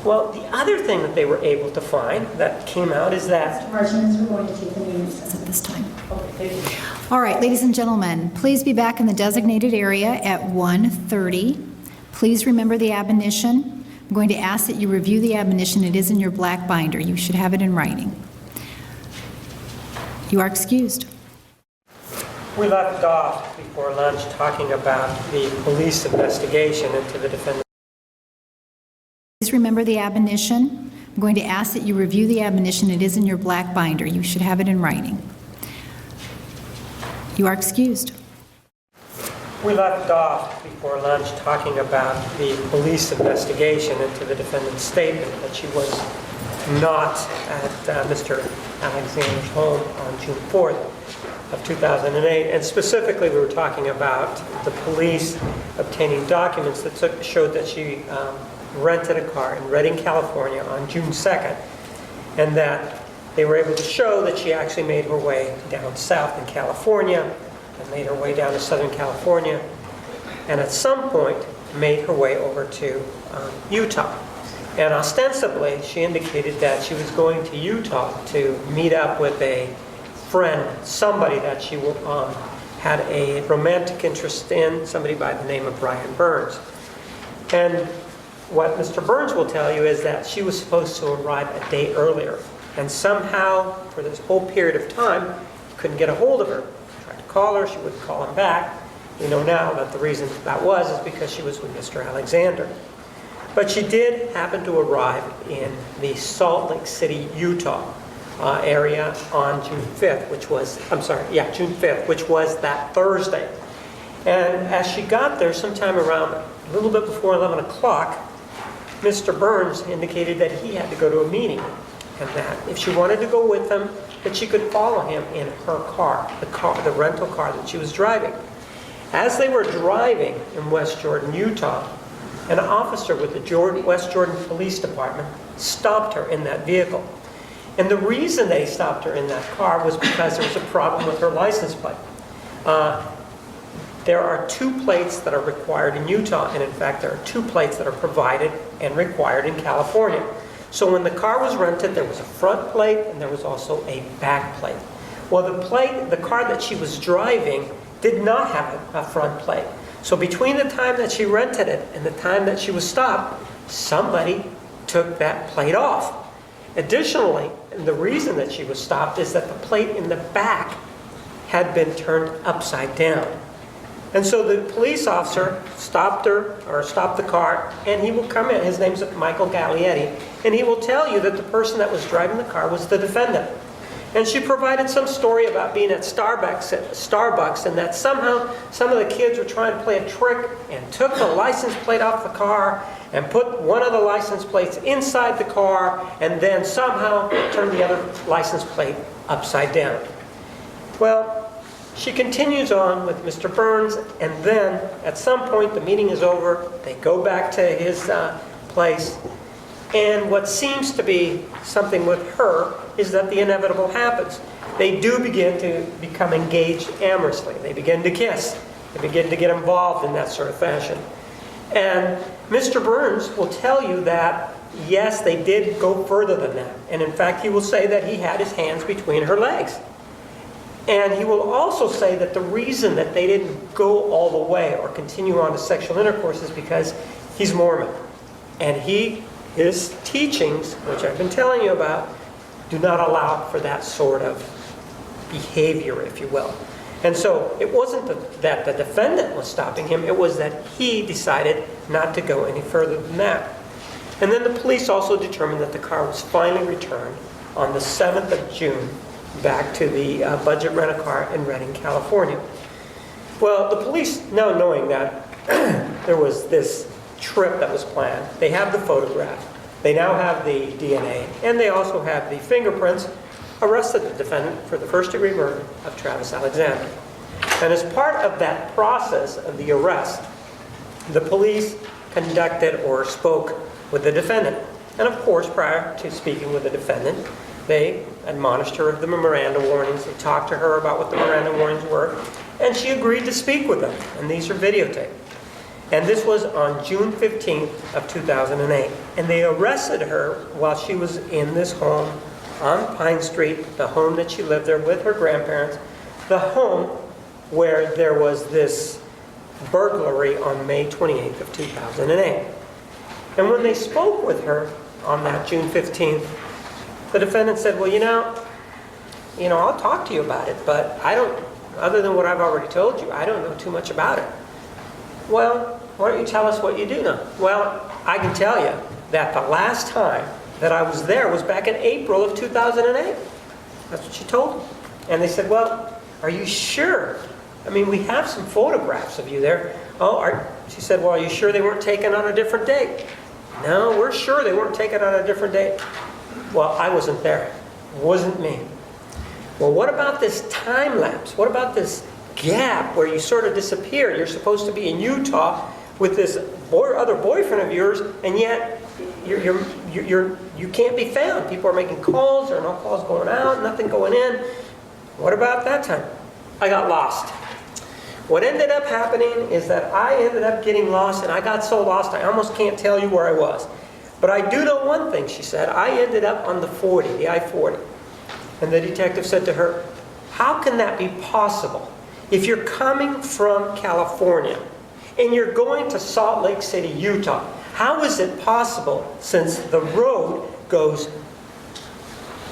Well, the other thing that they were able to find that came out is that... Mr. Martinez, we're going to take the meetings At this time. Okay, thank you. All right, ladies and gentlemen, please be back in the designated area at 1:30. Please remember the admonition. I'm going to ask that you review the admonition. It is in your black binder. You should have it in writing. You are excused. We left off before lunch talking about the police investigation into the defendant. Please remember the admonition. I'm going to ask that you review the admonition. It is in your black binder. You should have it in writing. You are excused. We left off before lunch talking about the police investigation into the defendant's statement that she was not at Mr. Alexander's home on June 4th of 2008. And specifically, we were talking about the police obtaining documents that showed that she rented a car in Redding, California on June 2nd, and that they were able to show that she actually made her way down south in California and made her way down to Southern California, and at some point made her way over to Utah. And ostensibly, she indicated that she was going to Utah to meet up with a friend, somebody that she had a romantic interest in, somebody by the name of Brian Burns. And what Mr. Burns will tell you is that she was supposed to arrive a day earlier. And somehow, for this whole period of time, he couldn't get a hold of her. He tried to call her, she wouldn't call him back. We know now that the reason that was is because she was with Mr. Alexander. But she did happen to arrive in the Salt Lake City, Utah area on June 5th, June 5th, which was that Thursday. And as she got there, sometime around a little bit before 11 o'clock, Mr. Burns indicated that he had to go to a meeting, and that if she wanted to go with him, that she could follow him in her car, the rental car that she was driving. As they were driving in West Jordan, Utah, an officer with the West Jordan Police Department stopped her in that vehicle. And the reason they stopped her in that car was because there was a problem with her license plate. There are 2 plates that are required in Utah, and in fact there are 2 plates that are provided and required in California. So when the car was rented, there was a front plate and there was also a back plate. Well, the car that she was driving did not have a front plate. So between the time that she rented it and the time that she was stopped, somebody took that plate off. Additionally, the reason that she was stopped is that the plate in the back had been turned upside down. And so the police officer stopped the car, and he will come in. His name's Michael Gaglietti, and he will tell you that the person that was driving the car was the defendant. And she provided some story about being at Starbucks, and that somehow some of the kids were trying to play a trick and took the license plate off the car and put one of the license plates inside the car, and then somehow turned the other license plate upside down. Well, she continues on with Mr. Burns, and then at some point the meeting is over. They go back to his place, and what seems to be something with her is that the inevitable happens. they do begin to become engaged amorously. They begin to kiss. They begin to get involved in that sort of fashion. And Mr. Burns will tell you that, yes, they did go further than that. And in fact, he will say that he had his hands between her legs. And he will also say that the reason that they didn't go all the way or continue on to sexual intercourse is because he's Mormon. And his teachings, which I've been telling you about, do not allow for that sort of behavior, if you will. And so it wasn't that the defendant was stopping him, it was that he decided not to go any further than that. And then the police also determined that the car was finally returned on the 7th of June back to the budget rent-a-car in Redding, California. Well, the police, now knowing that there was this trip that was planned, they have the photograph, they now have the DNA, and they also have the fingerprints, arrested the defendant for the first-degree murder of Travis Alexander. And as part of that process of the arrest, the police conducted or spoke with the defendant. And of course, prior to speaking with the defendant, they admonished her of the Miranda warnings. They talked to her about what the Miranda warnings were, and she agreed to speak with them. And these are videotaped. And this was on June 15th of 2008. And they arrested her while she was in this home on Pine Street, the home that she lived there with her grandparents, the home where there was this burglary on May 28th of 2008. And when they spoke with her on that June 15th, the defendant said, well, you know, I'll talk to you about it, but I don't, other than what I've already told you, I don't know too much about it. Well, why don't you tell us what you do know? Well, I can tell you that the last time that I was there was back in April of 2008. That's what she told them. And they said, well, are you sure? I mean, we have some photographs of you there. She said, well, are you sure they weren't taken on a different date? No, we're sure they weren't taken on a different date. Well, I wasn't there. It wasn't me. Well, what about this time lapse? What about this gap where you sort of disappear? You're supposed to be in Utah with this other boyfriend of yours, and yet you can't be found. People are making calls. There are no calls going out, nothing going in. What about that time? I got lost. What ended up happening is that I ended up getting lost, and I got so lost I almost can't tell you where I was. But I do know one thing, she said. I ended up on the 40, the I-40. And the detective said to her, how can that be possible? If you're coming from California and you're going to Salt Lake City, Utah, how is it possible, since the road goes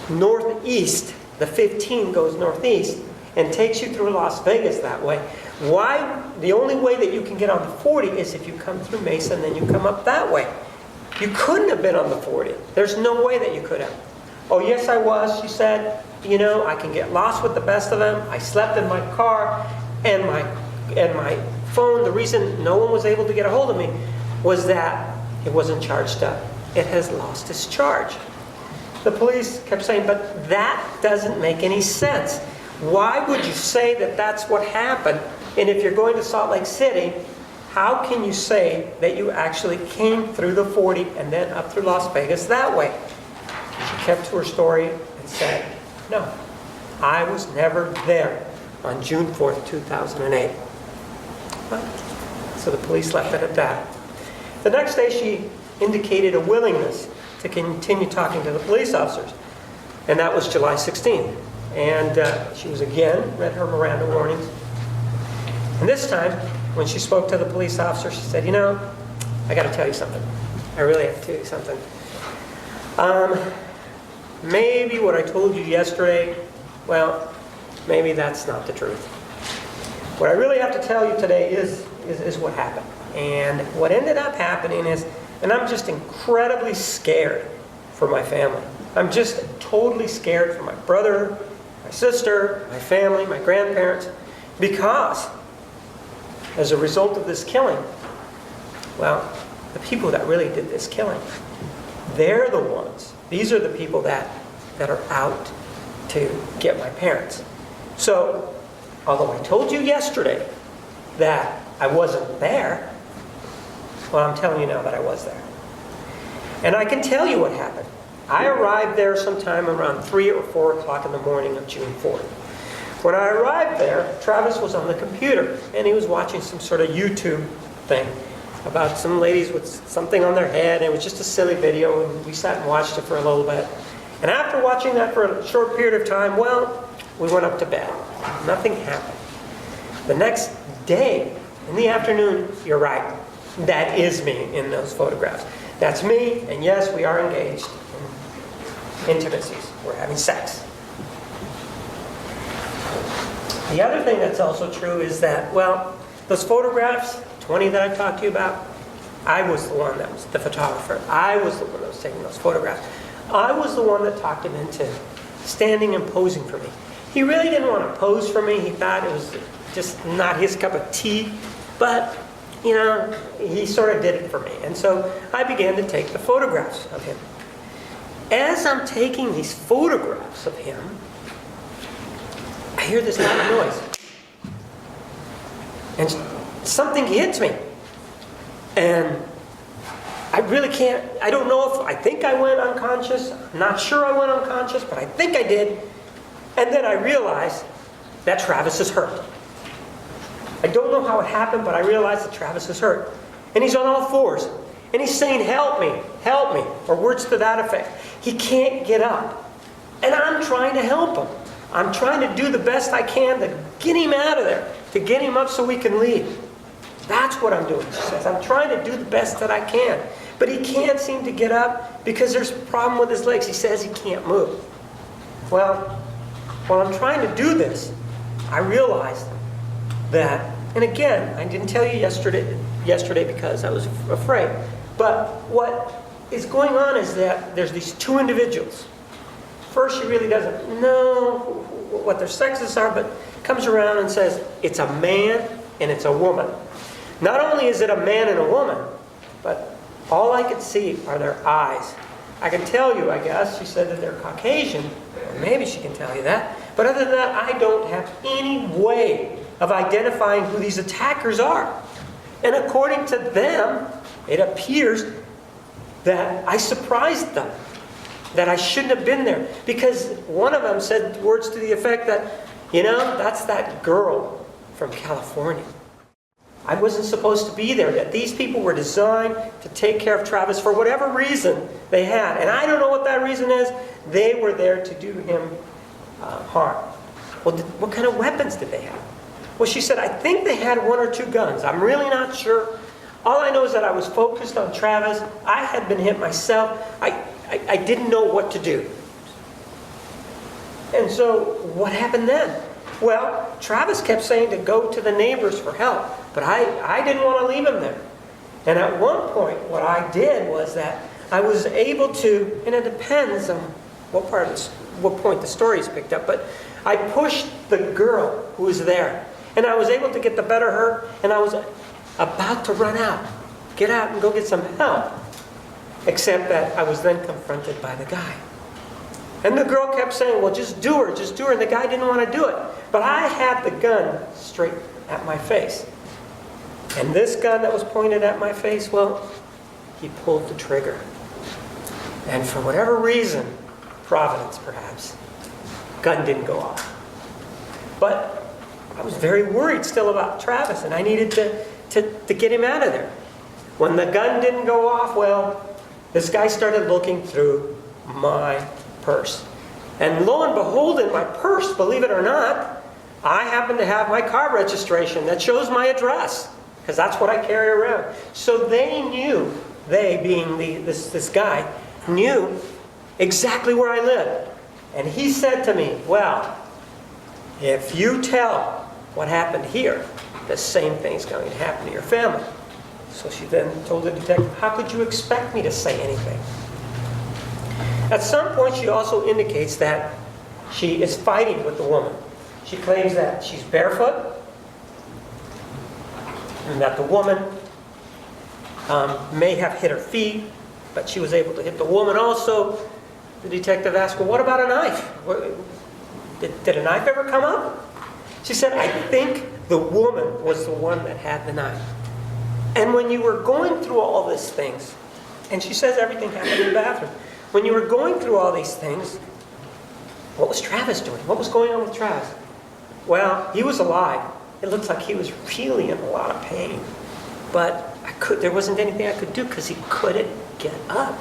northeast, the 15 goes northeast, and takes you through Las Vegas that way, why the only way that you can get on the 40 is if you come through Mesa and then you come up that way? You couldn't have been on the 40. There's no way that you could have. Oh, yes, I was, she said. I can get lost with the best of them. I slept in my car, and my phone, the reason no one was able to get a hold of me was that it wasn't charged up. It has lost its charge. The police kept saying, but that doesn't make any sense. Why would you say that that's what happened? And if you're going to Salt Lake City, how can you say that you actually came through the 40 and then up through Las Vegas that way? She kept to her story and said, no, I was never there on June 4th, 2008. So the police left it at that. The next day she indicated a willingness to continue talking to the police officers. And that was July 16th. And she was again, read her Miranda warnings. And this time, when she spoke to the police officer, she said, I got to tell you something. I really have to tell you something. Maybe what I told you yesterday, well, maybe that's not the truth. What I really have to tell you today is what happened. And what ended up happening is, and I'm just incredibly scared for my family. I'm just totally scared for my brother, my sister, my family, my grandparents, because as a result of this killing, well, the people that really did this killing, they're the ones, these are the people that are out to get my parents. So, although I told you yesterday that I wasn't there, well, I'm telling you now that I was there. And I can tell you what happened. I arrived there sometime around 3 or 4 o'clock in the morning of June 4th. When I arrived there, Travis was on the computer, and he was watching some sort of YouTube thing about some ladies with something on their head. It was just a silly video, and we sat and watched it for a little bit. And after watching that for a short period of time, well, we went up to bed. Nothing happened. The next day, in the afternoon, you're right, that is me in those photographs. That's me, and yes, we are engaged in intimacies. We're having sex. The other thing that's also true is that, well, those photographs, 20 that I talked to you about, I was the one that was the photographer. I was the one that was taking those photographs. I was the one that talked him into standing and posing for me. He really didn't want to pose for me. He thought it was just not his cup of tea. But, you know, he sort of did it for me. And so I began to take the photographs of him. As I'm taking these photographs of him, I hear this loud noise. And something hits me. And I really can't, I don't know if, I think I went unconscious. I'm not sure I went unconscious, but I think I did. And then I realized that Travis is hurt. I don't know how it happened, but I realized that Travis is hurt. And he's on all fours. And he's saying, help me, or words to that effect. He can't get up. And I'm trying to help him. I'm trying to do the best I can to get him out of there, to get him up so we can leave. That's what I'm doing, she says. I'm trying to do the best that I can. But he can't seem to get up because there's a problem with his legs. He says he can't move. Well, while I'm trying to do this, I realized that, and again, I didn't tell you yesterday because I was afraid, but what is going on is that there's these two individuals. First, she really doesn't know what their sexes are, but comes around and says, it's a man and it's a woman. Not only is it a man and a woman, but all I can see are their eyes. I can tell you, I guess, she said that they're Caucasian. Or maybe she can tell you that. But other than that, I don't have any way of identifying who these attackers are. And according to them, it appears that I surprised them. That I shouldn't have been there. Because one of them said words to the effect that, you know, that's that girl from California. I wasn't supposed to be there. That these people were designed to take care of Travis for whatever reason they had. And I don't know what that reason is. They were there to do him harm. Well, what kind of weapons did they have? Well, she said, I think they had 1 or 2 guns. I'm really not sure. All I know is that I was focused on Travis. I had been hit myself. I didn't know what to do. And so what happened then? Well, Travis kept saying to go to the neighbors for help, but I didn't want to leave him there. And at one point, what I did was that I was able to, and it depends on what point the story is picked up, but I pushed the girl who was there, and I was able to get the better of her, and I was about to run out, get out and go get some help. Except that I was then confronted by the guy. And the girl kept saying, well, just do her. And the guy didn't want to do it. But I had the gun straight at my face. And this gun that was pointed at my face, well, he pulled the trigger. And for whatever reason, Providence perhaps, gun didn't go off. But I was very worried still about Travis, and I needed to get him out of there. When the gun didn't go off, well, this guy started looking through my purse. And lo and behold, in my purse, believe it or not, I happen to have my car registration that shows my address, because that's what I carry around. So they knew, they being this guy, knew exactly where I lived. And he said to me, well, if you tell what happened here, the same thing's going to happen to your family. So she then told the detective, how could you expect me to say anything? At some point, she also indicates that she is fighting with the woman. She claims that she's barefoot, and that the woman may have hit her feet, but she was able to hit the woman also. The detective asked, well, what about a knife? Did a knife ever come up? She said, I think the woman was the one that had the knife. And when you were going through all these things, and she says everything happened in the bathroom, when you were going through all these things, what was Travis doing? What was going on with Travis? Well, he was alive. It looked like he was really in a lot of pain. But there wasn't anything I could do because he couldn't get up.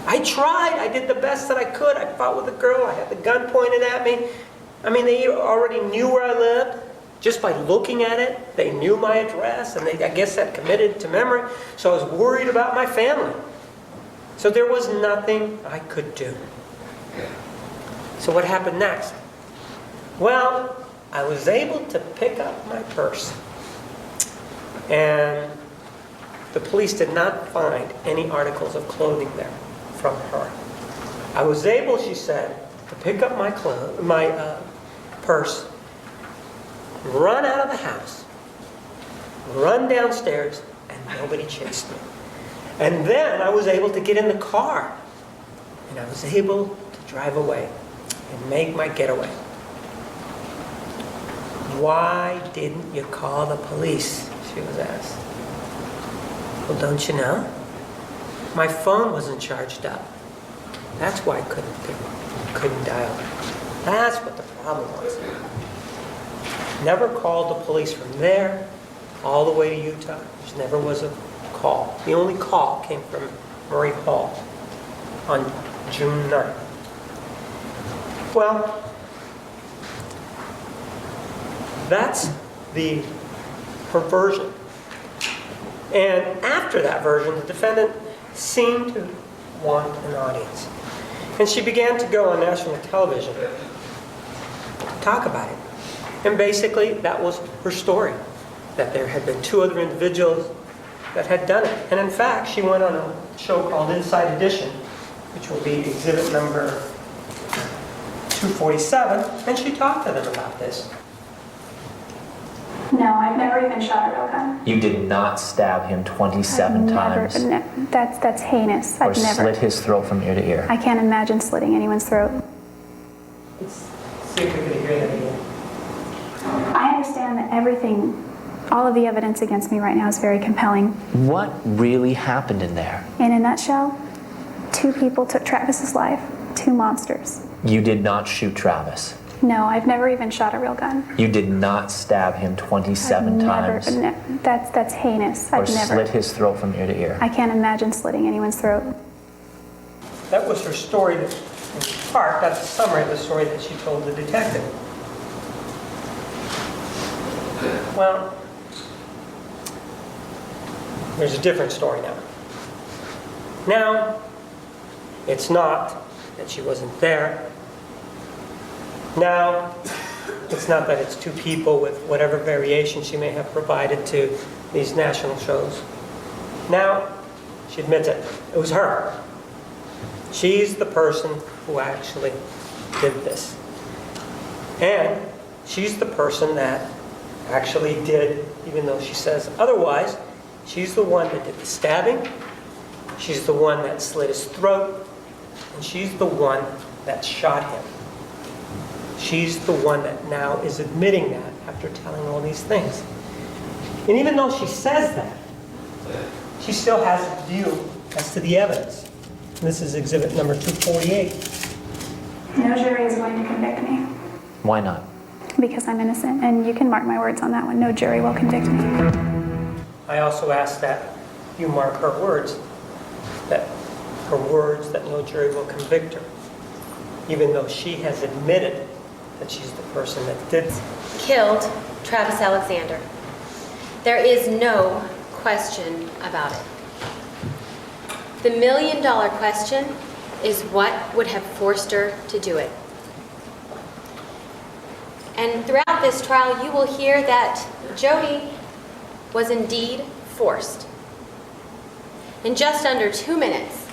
I tried. I did the best that I could. I fought with the girl. I had the gun pointed at me. I mean, they already knew where I lived. Just by looking at it, they knew my address, and I guess that committed to memory. So I was worried about my family. So there was nothing I could do. So what happened next? Well, I was able to pick up my purse. And the police did not find any articles of clothing there from her. I was able, she said, to pick up my purse, run out of the house, run downstairs, and nobody chased me. And then I was able to get in the car, and I was able to drive away and make my getaway. Why didn't you call the police? She was asked. Well, don't you know? My phone wasn't charged up. That's why I couldn't dial. That's what the problem was. Never called the police from there all the way to Utah. There never was a call. The only call came from Murray Hall on June 9th. Well, that's her version. And after that version, the defendant seemed to want an audience. And she began to go on national television to talk about it. And basically, that was her story, that there had been 2 other individuals that had done it. And in fact, she went on a show called Inside Edition, which will be exhibit number 247, and she talked to them about this. No, I've never even shot a real gun. You did not stab him 27 times? That's heinous. Or slit his throat from ear to ear? I can't imagine slitting anyone's throat. Let's see if we can hear that again. I understand that all of the evidence against me right now is very compelling. What really happened in there? In a nutshell, 2 people took Travis's life, 2 monsters. You did not shoot Travis? No, I've never even shot a real gun. You did not stab him 27 times? That's heinous. Or slit his throat from ear to ear? I can't imagine slitting anyone's throat. That was her story, in part, that's a summary of the story that she told the detective. Well, there's a different story now. Now, it's not that she wasn't there. Now, it's not that it's 2 people with whatever variation she may have provided to these national shows. Now, she admits it. It was her. She's the person who actually did this. And she's the person that actually did, even though she says otherwise, she's the one that did the stabbing, she's the one that slit his throat, and she's the one that shot him. She's the one that now is admitting that after telling all these things. And even though she says that, she still has a view as to the evidence. And this is exhibit number 248. No jury is going to convict me. Why not? Because I'm innocent, and you can mark my words on that one. No jury will convict me. I also ask that you mark her words that no jury will convict her, even though she has admitted that she's the person that did it. Killed Travis Alexander. There is no question about it. The $1 million question is what would have forced her to do it. And throughout this trial, you will hear that Jodi was indeed forced. In just under 2 minutes,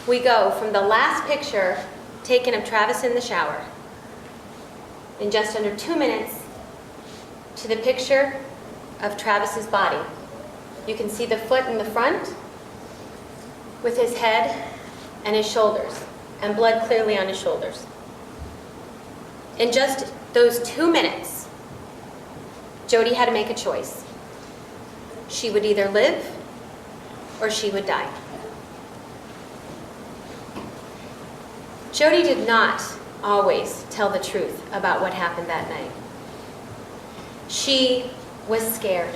we go from the last picture taken of Travis in the shower, in just under 2 minutes, to the picture of Travis's body. You can see the foot in the front with his head and his shoulders, and blood clearly on his shoulders. In just those 2 minutes, Jodi had to make a choice. She would either live or she would die. Jodi did not always tell the truth about what happened that night. She was scared.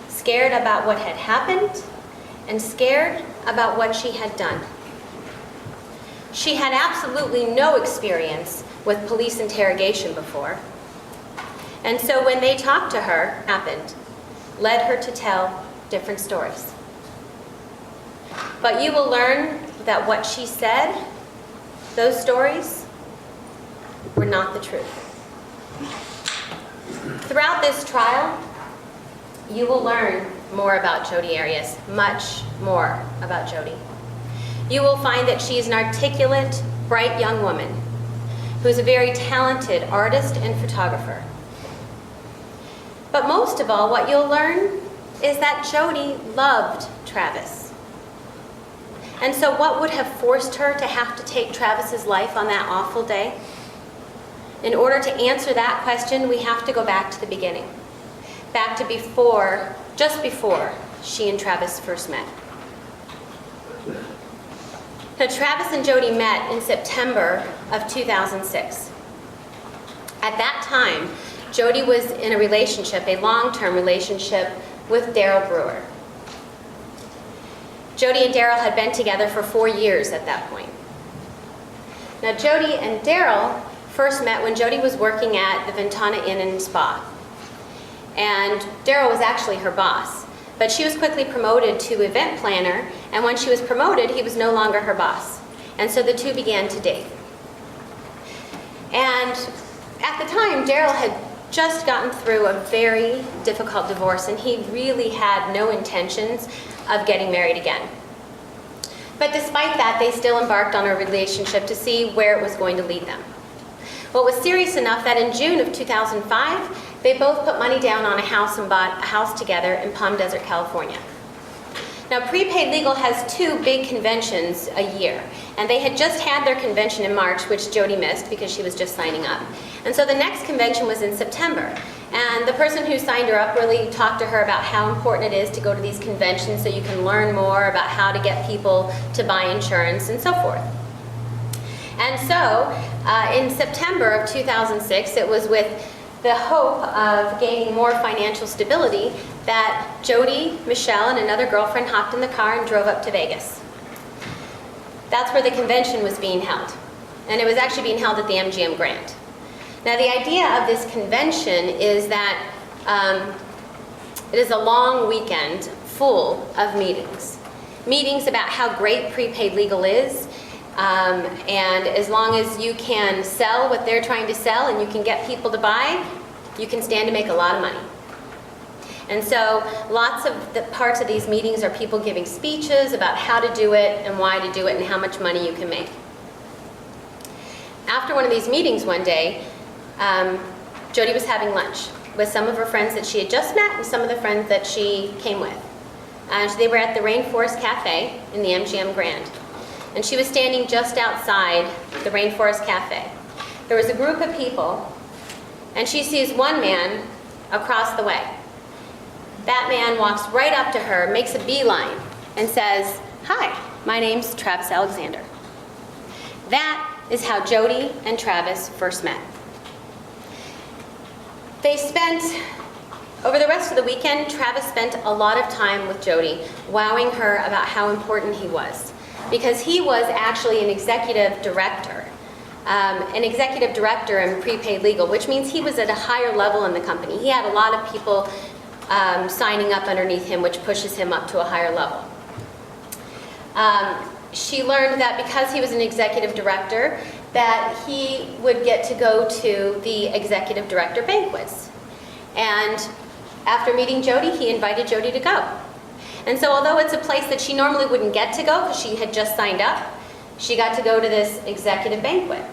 Scared about what had happened and scared about what she had done. She had absolutely no experience with police interrogation before. And so when they talked to her, happened, led her to tell different stories. But you will learn that what she said, those stories, were not the truth. Throughout this trial, you will learn more about Jodi Arias, much more about Jodi. You will find that she is an articulate, bright young woman who is a very talented artist and photographer. But most of all, what you'll learn is that Jodi loved Travis. And so what would have forced her to have to take Travis's life on that awful day? In order to answer that question, we have to go back to the beginning. Back to before, just before she and Travis first met. Now, Travis and Jodi met in September of 2006. At that time, Jodi was in a relationship, a long-term relationship with Daryl Brewer. Jodi and Daryl had been together for 4 years at that point. Now, Jodi and Daryl first met when Jodi was working at the Ventana Inn and Spa. And Daryl was actually her boss. But she was quickly promoted to event planner, and when she was promoted, he was no longer her boss. And so the two began to date. And at the time, Daryl had just gotten through a very difficult divorce, and he really had no intentions of getting married again. But despite that, they still embarked on a relationship to see where it was going to lead them. Well, it was serious enough that in June of 2005, they both put money down on a house and bought a house together in Palm Desert, California. Now, Prepaid Legal has 2 big conventions a year, and they had just had their convention in March, which Jodi missed because she was just signing up. And so the next convention was in September, and the person who signed her up really talked to her about how important it is to go to these conventions so you can learn more about how to get people to buy insurance and so forth. And so, in September of 2006, it was with the hope of gaining more financial stability that Jodi, Michelle, and another girlfriend hopped in the car and drove up to Vegas. That's where the convention was being held. And it was actually being held at the MGM Grand. Now, the idea of this convention is that it is a long weekend full of meetings. Meetings about how great Prepaid Legal is, and as long as you can sell what they're trying to sell and you can get people to buy, you can stand to make a lot of money. And so lots of the parts of these meetings are people giving speeches about how to do it and why to do it and how much money you can make. After one of these meetings one day, Jodi was having lunch with some of her friends that she had just met and some of the friends that she came with. They were at the Rainforest Cafe in the MGM Grand. And she was standing just outside the Rainforest Cafe. There was a group of people, and she sees one man across the way. That man walks right up to her, makes a beeline, and says, "Hi, my name's Travis Alexander." That is how Jodi and Travis first met. Over the rest of the weekend, Travis spent a lot of time with Jodi, wowing her about how important he was. Because he was actually an executive director in Prepaid Legal, which means he was at a higher level in the company. He had a lot of people signing up underneath him, which pushes him up to a higher level. She learned that because he was an executive director, that he would get to go to the executive director banquets. And after meeting Jodi, he invited Jodi to go. And so although it's a place that she normally wouldn't get to go because she had just signed up, she got to go to this executive banquet.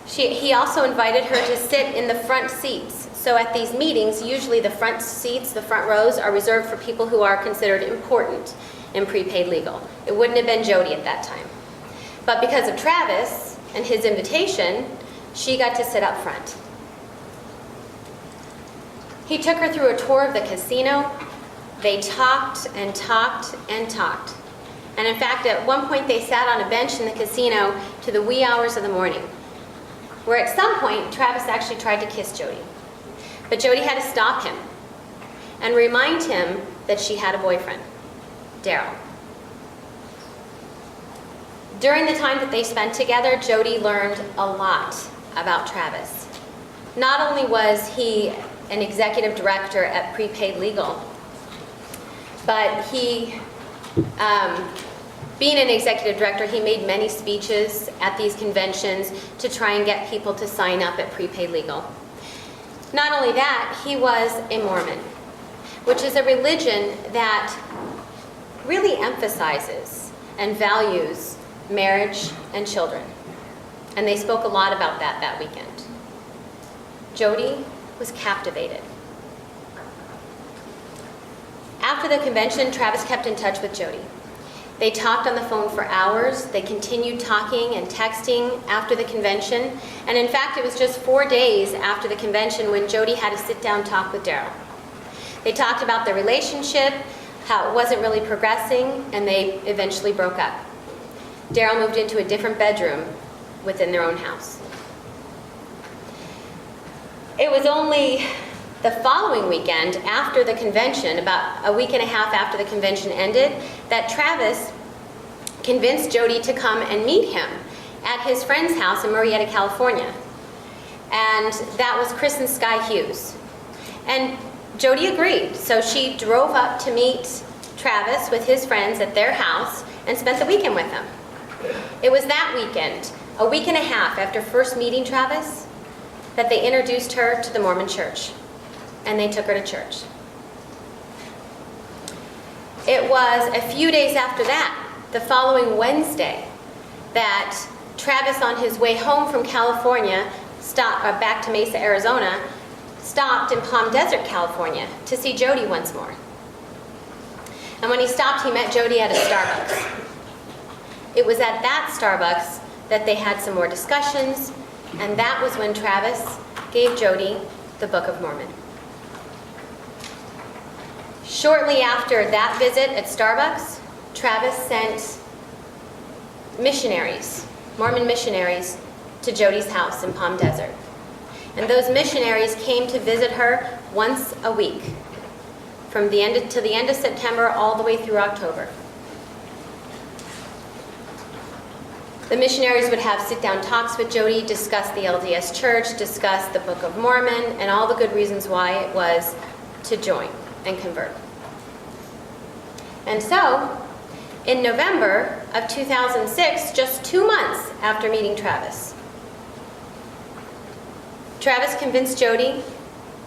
He also invited her to sit in the front seats. So at these meetings, usually the front seats, the front rows, are reserved for people who are considered important in Prepaid Legal. It wouldn't have been Jodi at that time. But because of Travis and his invitation, she got to sit up front. He took her through a tour of the casino. They talked and talked and talked. And in fact, at one point they sat on a bench in the casino to the wee hours of the morning, where at some point Travis actually tried to kiss Jodi. But Jodi had to stop him and remind him that she had a boyfriend, Daryl. During the time that they spent together, Jodi learned a lot about Travis. Not only was he an executive director at Prepaid Legal, but he, being an executive director, he made many speeches at these conventions to try and get people to sign up at Prepaid Legal. Not only that, he was a Mormon, which is a religion that really emphasizes and values marriage and children. And they spoke a lot about that weekend. Jodi was captivated. After the convention, Travis kept in touch with Jodi. They talked on the phone for hours. They continued talking and texting after the convention. And in fact, it was just 4 days after the convention when Jodi had a sit-down talk with Daryl. They talked about their relationship, how it wasn't really progressing, and they eventually broke up. Daryl moved into a different bedroom within their own house. It was only the following weekend after the convention, about a week and a half after the convention ended, that Travis convinced Jodi to come and meet him at his friend's house in Murrieta, California. And that was Chris and Sky Hughes. And Jodi agreed, so she drove up to meet Travis with his friends at their house and spent the weekend with them. It was that weekend, a week and a half after first meeting Travis, that they introduced her to the Mormon church, and they took her to church. It was a few days after that, the following Wednesday, that Travis, on his way home from California, back to Mesa, Arizona, stopped in Palm Desert, California, to see Jodi once more. And when he stopped, he met Jodi at a Starbucks. It was at that Starbucks that they had some more discussions, and that was when Travis gave Jodi the Book of Mormon. Shortly after that visit at Starbucks, Travis sent missionaries, Mormon missionaries, to Jodi's house in Palm Desert. And those missionaries came to visit her once a week, from the end to the end of September all the way through October. The missionaries would have sit-down talks with Jodi, discuss the LDS Church, discuss the Book of Mormon, and all the good reasons why it was to join and convert. And so, in November of 2006, just 2 months after meeting Travis, Travis convinced Jodi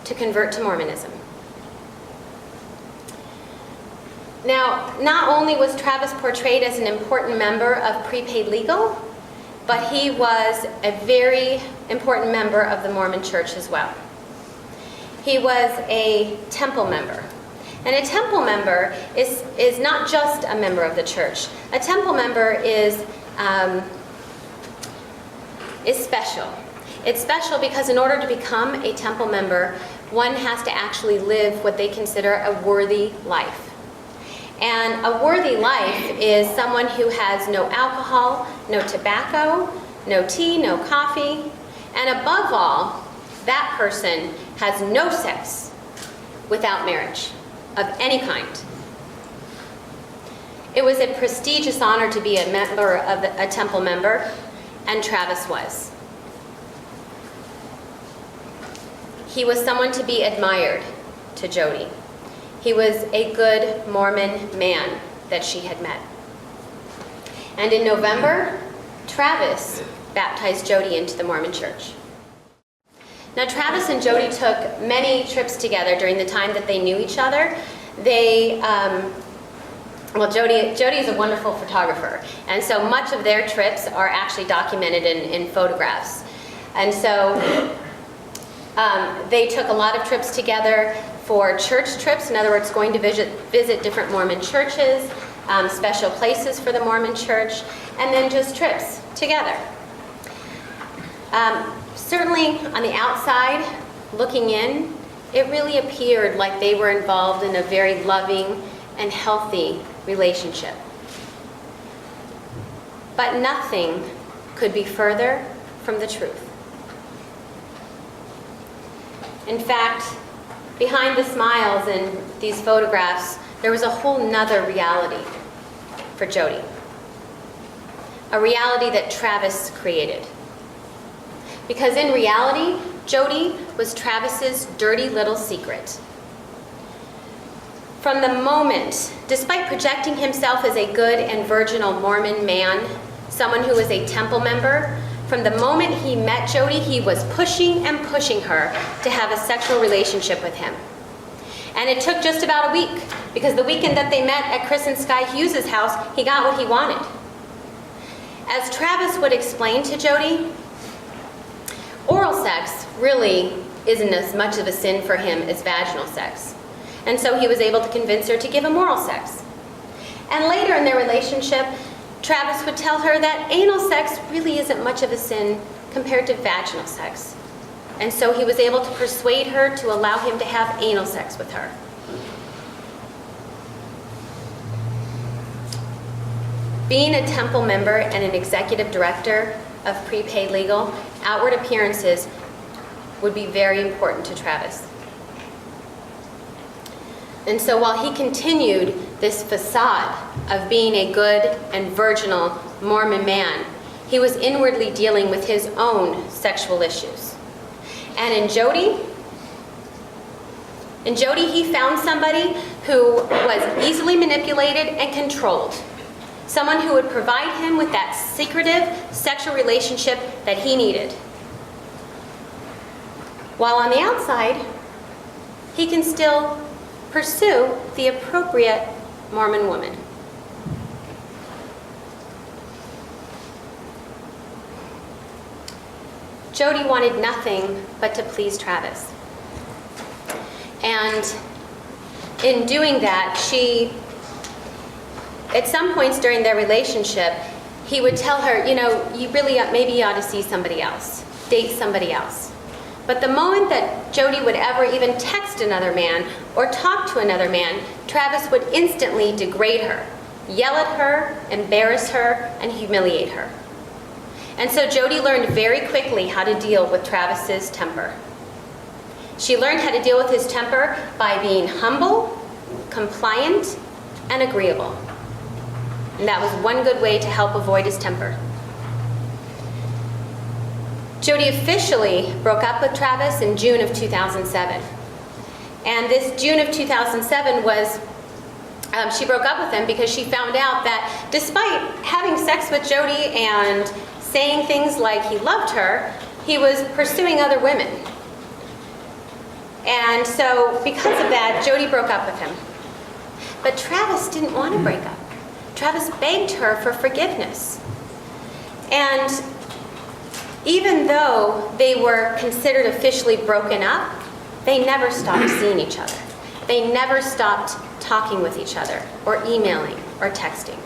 to convert to Mormonism. Now, not only was Travis portrayed as an important member of Prepaid Legal, but he was a very important member of the Mormon Church as well. He was a temple member. And a temple member is not just a member of the church. A temple member is special. It's special because in order to become a temple member, one has to actually live what they consider a worthy life. And a worthy life is someone who has no alcohol, no tobacco, no tea, no coffee, and above all, that person has no sex without marriage of any kind. It was a prestigious honor to be a member of a temple member, and Travis was. He was someone to be admired to Jodi. He was a good Mormon man that she had met. And in November, Travis baptized Jodi into the Mormon Church. Now, Travis and Jodi took many trips together during the time that they knew each other. Jodi is a wonderful photographer, and so much of their trips are actually documented in photographs. And so they took a lot of trips together for church trips, in other words, going to visit different Mormon churches, special places for the Mormon church, and then just trips together. Certainly on the outside, looking in, it really appeared like they were involved in a very loving and healthy relationship. But nothing could be further from the truth. In fact, behind the smiles in these photographs, there was a whole nother reality for Jodi. A reality that Travis created. Because in reality, Jodi was Travis's dirty little secret. From the moment, despite projecting himself as a good and virginal Mormon man, someone who was a temple member, from the moment he met Jodi, he was pushing and pushing her to have a sexual relationship with him. And it took just about a week, because the weekend that they met at Chris and Sky Hughes' house, he got what he wanted. As Travis would explain to Jodi, oral sex really isn't as much of a sin for him as vaginal sex. And so he was able to convince her to give him oral sex. And later in their relationship, Travis would tell her that anal sex really isn't much of a sin compared to vaginal sex. And so he was able to persuade her to allow him to have anal sex with her. Being a temple member and an executive director of prepaid legal, outward appearances would be very important to Travis. And so while he continued this facade of being a good and virginal Mormon man, he was inwardly dealing with his own sexual issues. And in Jodi, he found somebody who was easily manipulated and controlled. Someone who would provide him with that secretive sexual relationship that he needed. While on the outside, he can still pursue the appropriate Mormon woman. Jodi wanted nothing but to please Travis. And in doing that, at some points during their relationship, he would tell her, you know, maybe you ought to see somebody else, date somebody else. But the moment that Jodi would ever even text another man or talk to another man, Travis would instantly degrade her, yell at her, embarrass her, and humiliate her. And so Jodi learned very quickly how to deal with Travis's temper. She learned how to deal with his temper by being humble, compliant, and agreeable. And that was one good way to help avoid his temper. Jodi officially broke up with Travis in June of 2007. And this June of 2007 was, she broke up with him because she found out that despite having sex with Jodi and saying things like he loved her, he was pursuing other women. And so because of that, Jodi broke up with him. But Travis didn't want to break up. Travis begged her for forgiveness. And even though they were considered officially broken up, they never stopped seeing each other. They never stopped talking with each other, or emailing, or texting.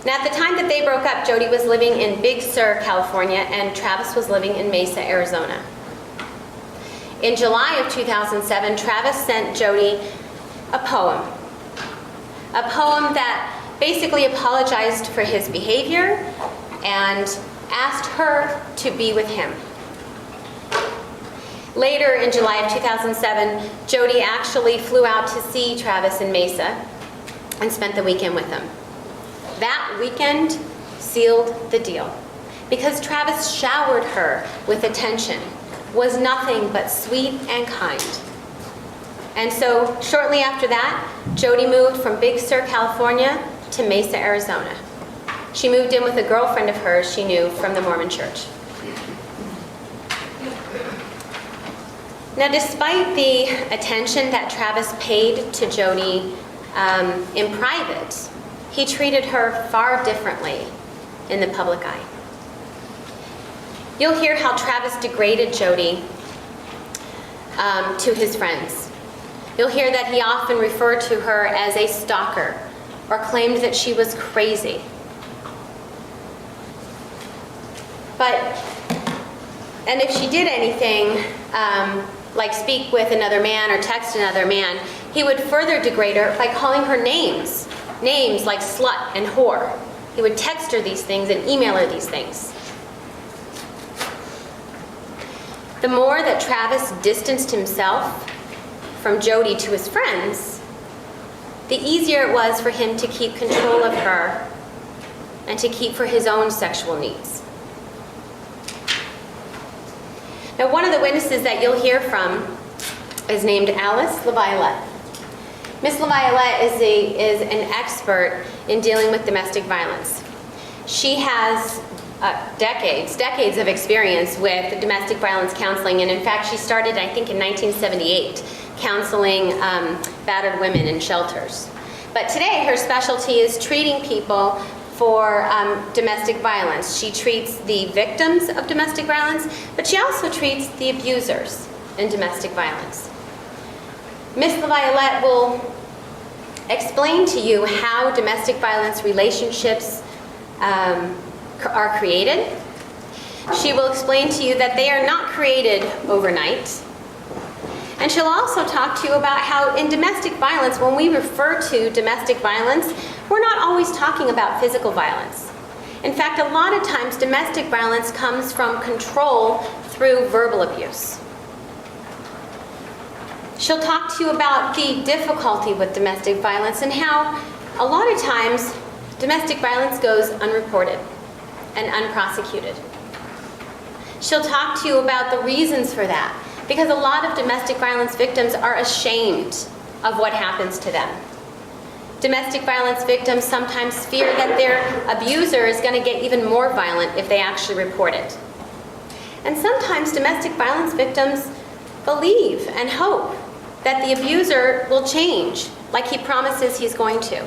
Now, at the time that they broke up, Jodi was living in Big Sur, California, and Travis was living in Mesa, Arizona. In July of 2007, Travis sent Jodi a poem that basically apologized for his behavior and asked her to be with him. Later in July of 2007, Jodi actually flew out to see Travis in Mesa and spent the weekend with him. That weekend sealed the deal because Travis showered her with attention, was nothing but sweet and kind. And so shortly after that, Jodi moved from Big Sur, California to Mesa, Arizona. She moved in with a girlfriend of hers she knew from the Mormon church. Now, despite the attention that Travis paid to Jodi in private, he treated her far differently in the public eye. You'll hear how Travis degraded Jodi to his friends. You'll hear that he often referred to her as a stalker or claimed that she was crazy. And if she did anything, like speak with another man or text another man, he would further degrade her by calling her names like slut and whore. He would text her these things and email her these things. The more that Travis distanced himself from Jodi to his friends, the easier it was for him to keep control of her and to keep for his own sexual needs. Now, one of the witnesses that you'll hear from is named Alice LaViolette. Miss LaViolette is an expert in dealing with domestic violence. She has decades of experience with domestic violence counseling, and in fact, she started, I think, in 1978, counseling battered women in shelters. But today, her specialty is treating people for domestic violence. She treats the victims of domestic violence, but she also treats the abusers in domestic violence. Miss LaViolette will explain to you how domestic violence relationships are created. She will explain to you that they are not created overnight. And she'll also talk to you about how in domestic violence, when we refer to domestic violence, we're not always talking about physical violence. In fact, a lot of times domestic violence comes from control through verbal abuse. She'll talk to you about the difficulty with domestic violence and how a lot of times domestic violence goes unreported and unprosecuted. She'll talk to you about the reasons for that, because a lot of domestic violence victims are ashamed of what happens to them. Domestic violence victims sometimes fear that their abuser is going to get even more violent if they actually report it. And sometimes domestic violence victims believe and hope that the abuser will change, like he promises he's going to.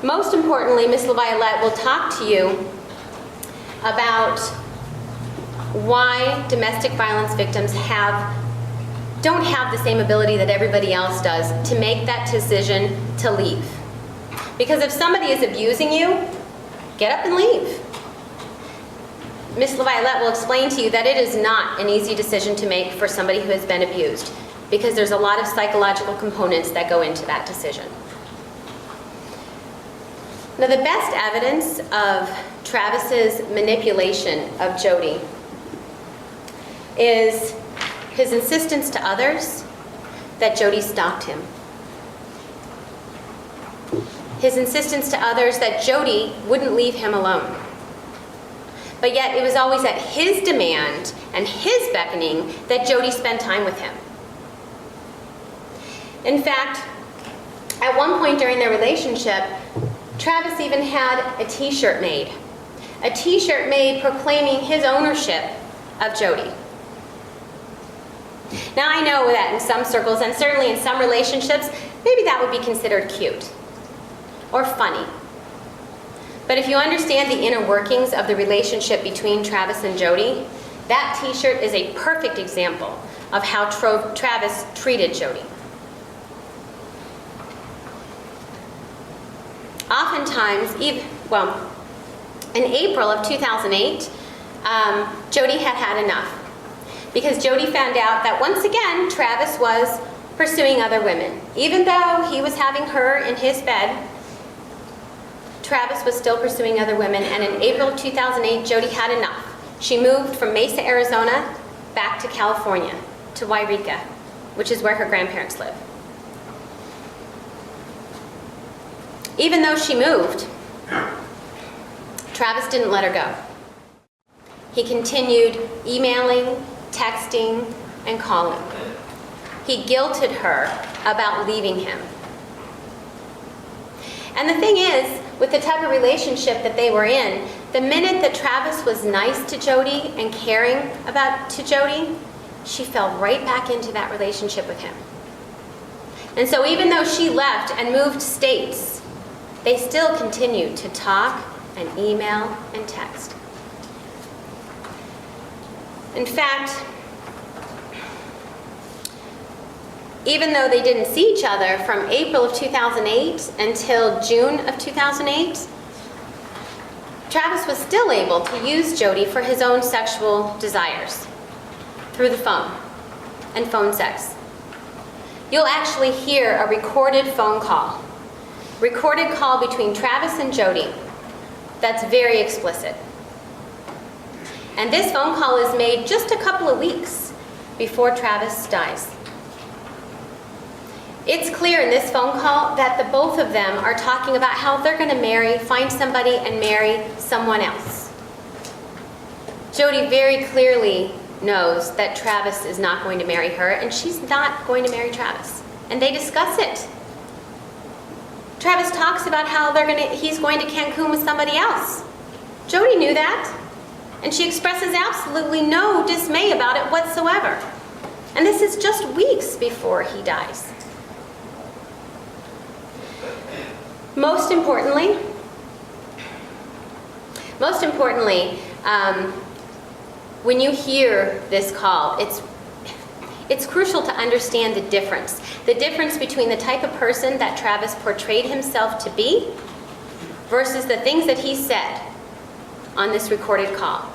Most importantly, Miss LaViolette will talk to you about why domestic violence victims don't have the same ability that everybody else does to make that decision to leave. Because if somebody is abusing you, get up and leave. Miss LaViolette will explain to you that it is not an easy decision to make for somebody who has been abused, because there's a lot of psychological components that go into that decision. Now, the best evidence of Travis's manipulation of Jodi is his insistence to others that Jodi stalked him. His insistence to others that Jodi wouldn't leave him alone. But yet it was always at his demand and his beckoning that Jodi spent time with him. In fact, at one point during their relationship, Travis even had a t-shirt made. A t-shirt made proclaiming his ownership of Jodi. Now, I know that in some circles, and certainly in some relationships, maybe that would be considered cute or funny. But if you understand the inner workings of the relationship between Travis and Jodi, that t-shirt is a perfect example of how Travis treated Jodi. Oftentimes, in April of 2008, Jodi had had enough, because Jodi found out that once again Travis was pursuing other women. Even though he was having her in his bed, Travis was still pursuing other women, and in April of 2008, Jodi had enough. She moved from Mesa, Arizona, back to California, to Wairika, which is where her grandparents live. Even though she moved, Travis didn't let her go. He continued emailing, texting, and calling. He guilted her about leaving him. And the thing is, with the type of relationship that they were in, the minute that Travis was nice to Jodi and caring to Jodi, she fell right back into that relationship with him. And so even though she left and moved states, they still continued to talk and email and text. In fact, even though they didn't see each other from April of 2008 until June of 2008, Travis was still able to use Jodi for his own sexual desires through the phone and phone sex. You'll actually hear a recorded phone call recorded call between Travis and Jodi that's very explicit. And this phone call is made just a couple of weeks before Travis dies. It's clear in this phone call that the both of them are talking about how they're going to find somebody and marry someone else. Jodi very clearly knows that Travis is not going to marry her, and she's not going to marry Travis. And they discuss it. Travis talks about how he's going to Cancun with somebody else. Jodi knew that, and she expresses absolutely no dismay about it whatsoever. And this is just weeks before he dies. Most importantly, when you hear this call, it's crucial to understand the difference between the type of person that Travis portrayed himself to be versus the things that he said on this recorded call.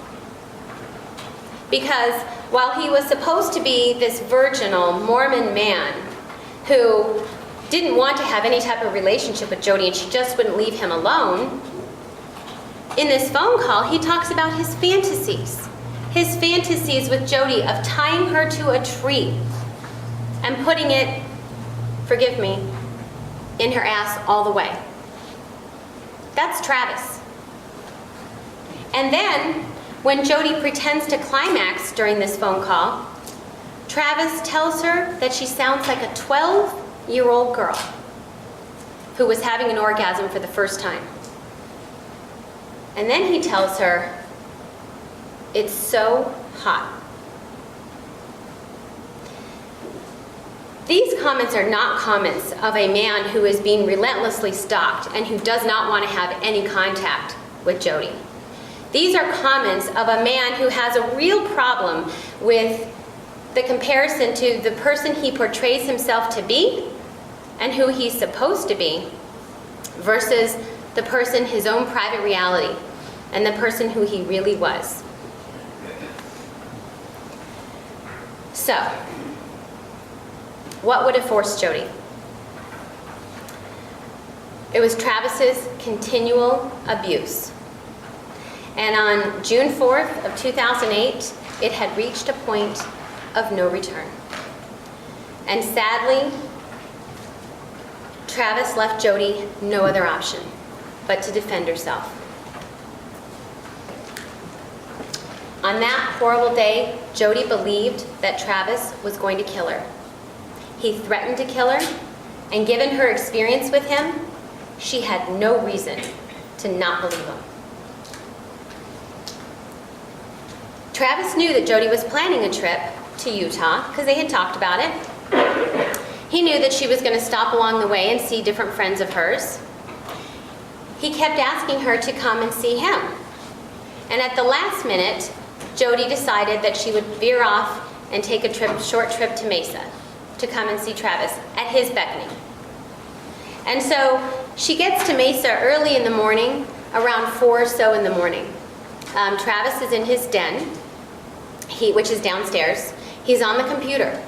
Because while he was supposed to be this virginal Mormon man who didn't want to have any type of relationship with Jodi and she just wouldn't leave him alone, in this phone call he talks about his fantasies. His fantasies with Jodi of tying her to a tree and putting it, forgive me, in her ass all the way. That's Travis. And then, when Jodi pretends to climax during this phone call, Travis tells her that she sounds like a 12-year-old girl who was having an orgasm for the first time. And then he tells her, "It's so hot." These comments are not comments of a man who is being relentlessly stalked and who does not want to have any contact with Jodi. These are comments of a man who has a real problem with the comparison to the person he portrays himself to be and who he's supposed to be versus the person, his own private reality, and the person who he really was. So, what would have forced Jodi? It was Travis's continual abuse. And on June 4th of 2008, it had reached a point of no return. And sadly, Travis left Jodi no other option but to defend herself. On that horrible day, Jodi believed that Travis was going to kill her. He threatened to kill her, and given her experience with him, she had no reason to not believe him. Travis knew that Jodi was planning a trip to Utah because they had talked about it. He knew that she was going to stop along the way and see different friends of hers. He kept asking her to come and see him. And at the last minute, Jodi decided that she would veer off and take a short trip to Mesa to come and see Travis at his beckoning. And so she gets to Mesa early in the morning, around 4 or so in the morning. Travis is in his den, which is downstairs. He's on the computer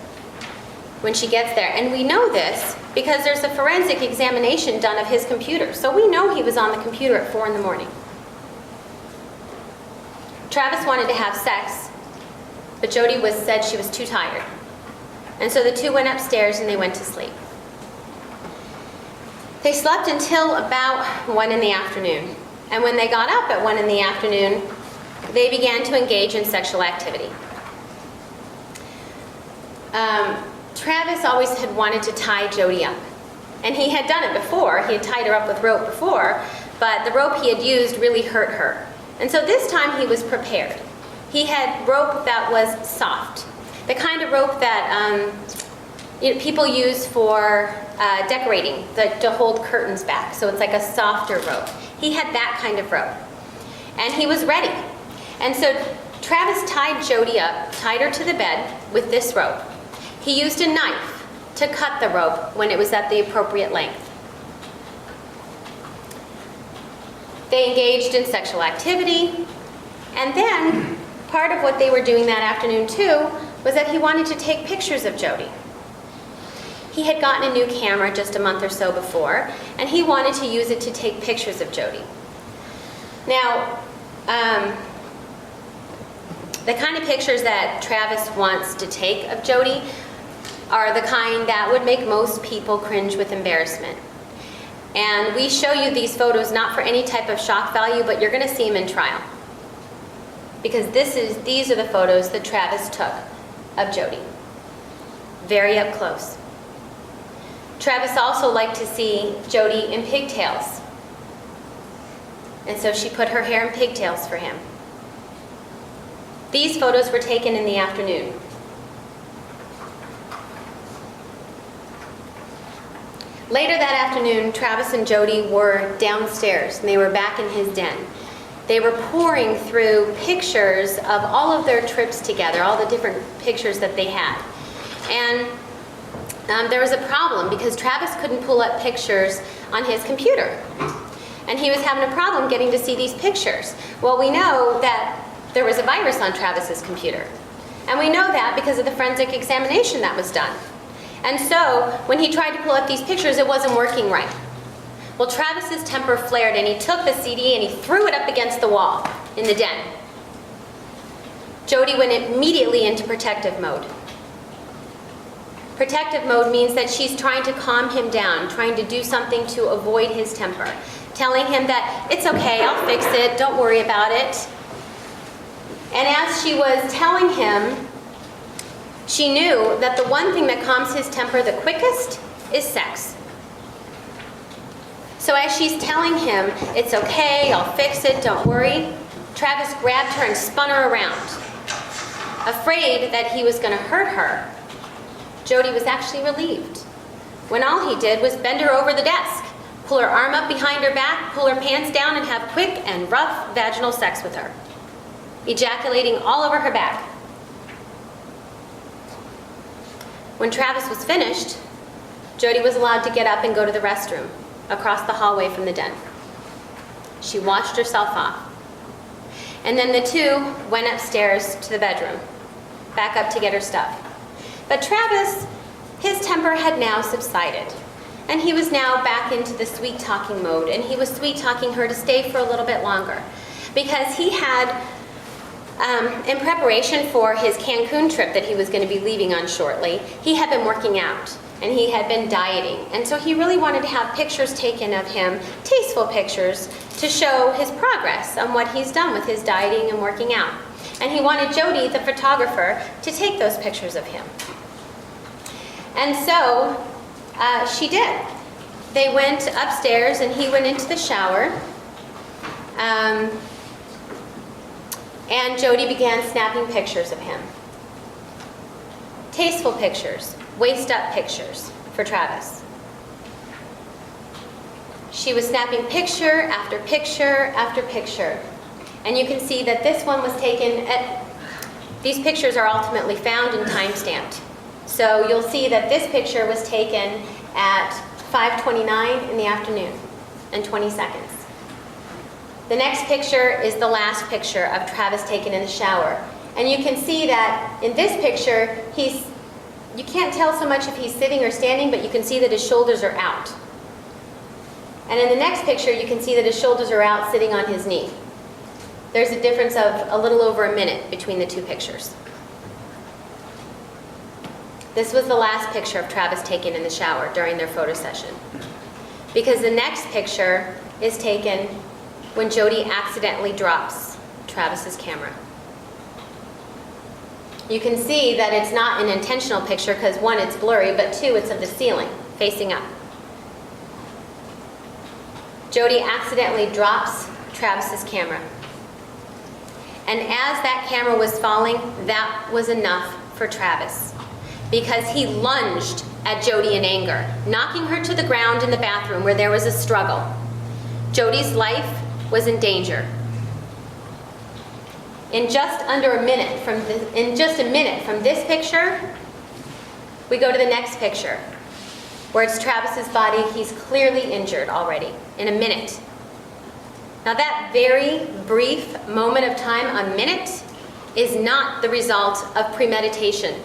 when she gets there. And we know this because there's a forensic examination done of his computer. So we know he was on the computer at 4 in the morning. Travis wanted to have sex, but Jodi said she was too tired. And so the two went upstairs and they went to sleep. They slept until about 1 in the afternoon. And when they got up at 1 in the afternoon, they began to engage in sexual activity. Travis always had wanted to tie Jodi up. And he had done it before. He had tied her up with rope before, but the rope he had used really hurt her. And so this time he was prepared. He had rope that was soft, the kind of rope that people use for decorating, to hold curtains back. So it's like a softer rope. He had that kind of rope. And he was ready. And so Travis tied Jodi up, tied her to the bed with this rope. He used a knife to cut the rope when it was at the appropriate length. They engaged in sexual activity, and then part of what they were doing that afternoon too was that he wanted to take pictures of Jodi. he had gotten a new camera just a month or so before, and he wanted to use it to take pictures of Jodi. Now, the kind of pictures that Travis wants to take of Jodi are the kind that would make most people cringe with embarrassment. And we show you these photos not for any type of shock value, but you're going to see them in trial. Because these are the photos that Travis took of Jodi. Very up close. Travis also liked to see Jodi in pigtails. And so she put her hair in pigtails for him. These photos were taken in the afternoon. Later that afternoon, Travis and Jodi were downstairs, and they were back in his den. They were pouring through pictures of all of their trips together, all the different pictures that they had. And there was a problem because Travis couldn't pull up pictures on his computer. And he was having a problem getting to see these pictures. Well, we know that there was a virus on Travis's computer. And we know that because of the forensic examination that was done. And so, when he tried to pull up these pictures, it wasn't working right. Well, Travis's temper flared, and he took the CD and he threw it up against the wall in the den. Jodi went immediately into protective mode. Protective mode means that she's trying to calm him down, trying to do something to avoid his temper, telling him that it's okay, I'll fix it, don't worry about it. And as she was telling him, she knew that the one thing that calms his temper the quickest is sex. So as she's telling him, it's okay, I'll fix it, don't worry, Travis grabbed her and spun her around. Afraid that he was going to hurt her, Jodi was actually relieved, when all he did was bend her over the desk, pull her arm up behind her back, pull her pants down, and have quick and rough vaginal sex with her, ejaculating all over her back. When Travis was finished, Jodi was allowed to get up and go to the restroom across the hallway from the den. She washed herself off. And then the two went upstairs to the bedroom, back up to get her stuff. But Travis, his temper had now subsided. And he was now back into the sweet-talking mode, and he was sweet-talking her to stay for a little bit longer. Because he had, in preparation for his Cancun trip that he was going to be leaving on shortly, he had been working out, and he had been dieting. And so he really wanted to have pictures taken of him, tasteful pictures, to show his progress on what he's done with his dieting and working out. And he wanted Jodi, the photographer, to take those pictures of him. And so she did. They went upstairs and he went into the shower. And Jodi began snapping pictures of him. Tasteful pictures, waist-up pictures for Travis. She was snapping picture after picture after picture. And you can see that this one was taken at, these pictures are ultimately found and time-stamped. So you'll see that this picture was taken at 5:29 in the afternoon and 20 seconds. The next picture is the last picture of Travis taken in the shower. And you can see that in this picture, you can't tell so much if he's sitting or standing, but you can see that his shoulders are out. And in the next picture, you can see that his shoulders are out sitting on his knee. There's a difference of a little over a minute between the two pictures. This was the last picture of Travis taken in the shower during their photo session. Because the next picture is taken when Jodi accidentally drops Travis's camera. You can see that it's not an intentional picture because one, it's blurry, but two, it's of the ceiling, facing up. Jodi accidentally drops Travis's camera. And as that camera was falling, that was enough for Travis, because he lunged at Jodi in anger, knocking her to the ground in the bathroom where there was a struggle. Jodi's life was in danger. In just a minute from this picture, we go to the next picture, where it's Travis's body. He's clearly injured already, in a minute. Now that very brief moment of time, a minute, is not the result of premeditation.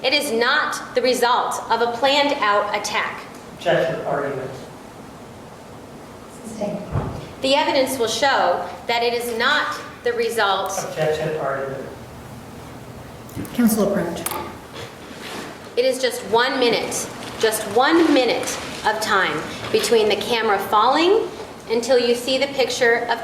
It is not the result of a planned out attack. Objection, argument. The evidence will show that it is not the result. Objection, argument. Counsel approach. It is just 1 minute of time between the camera falling until you see the picture of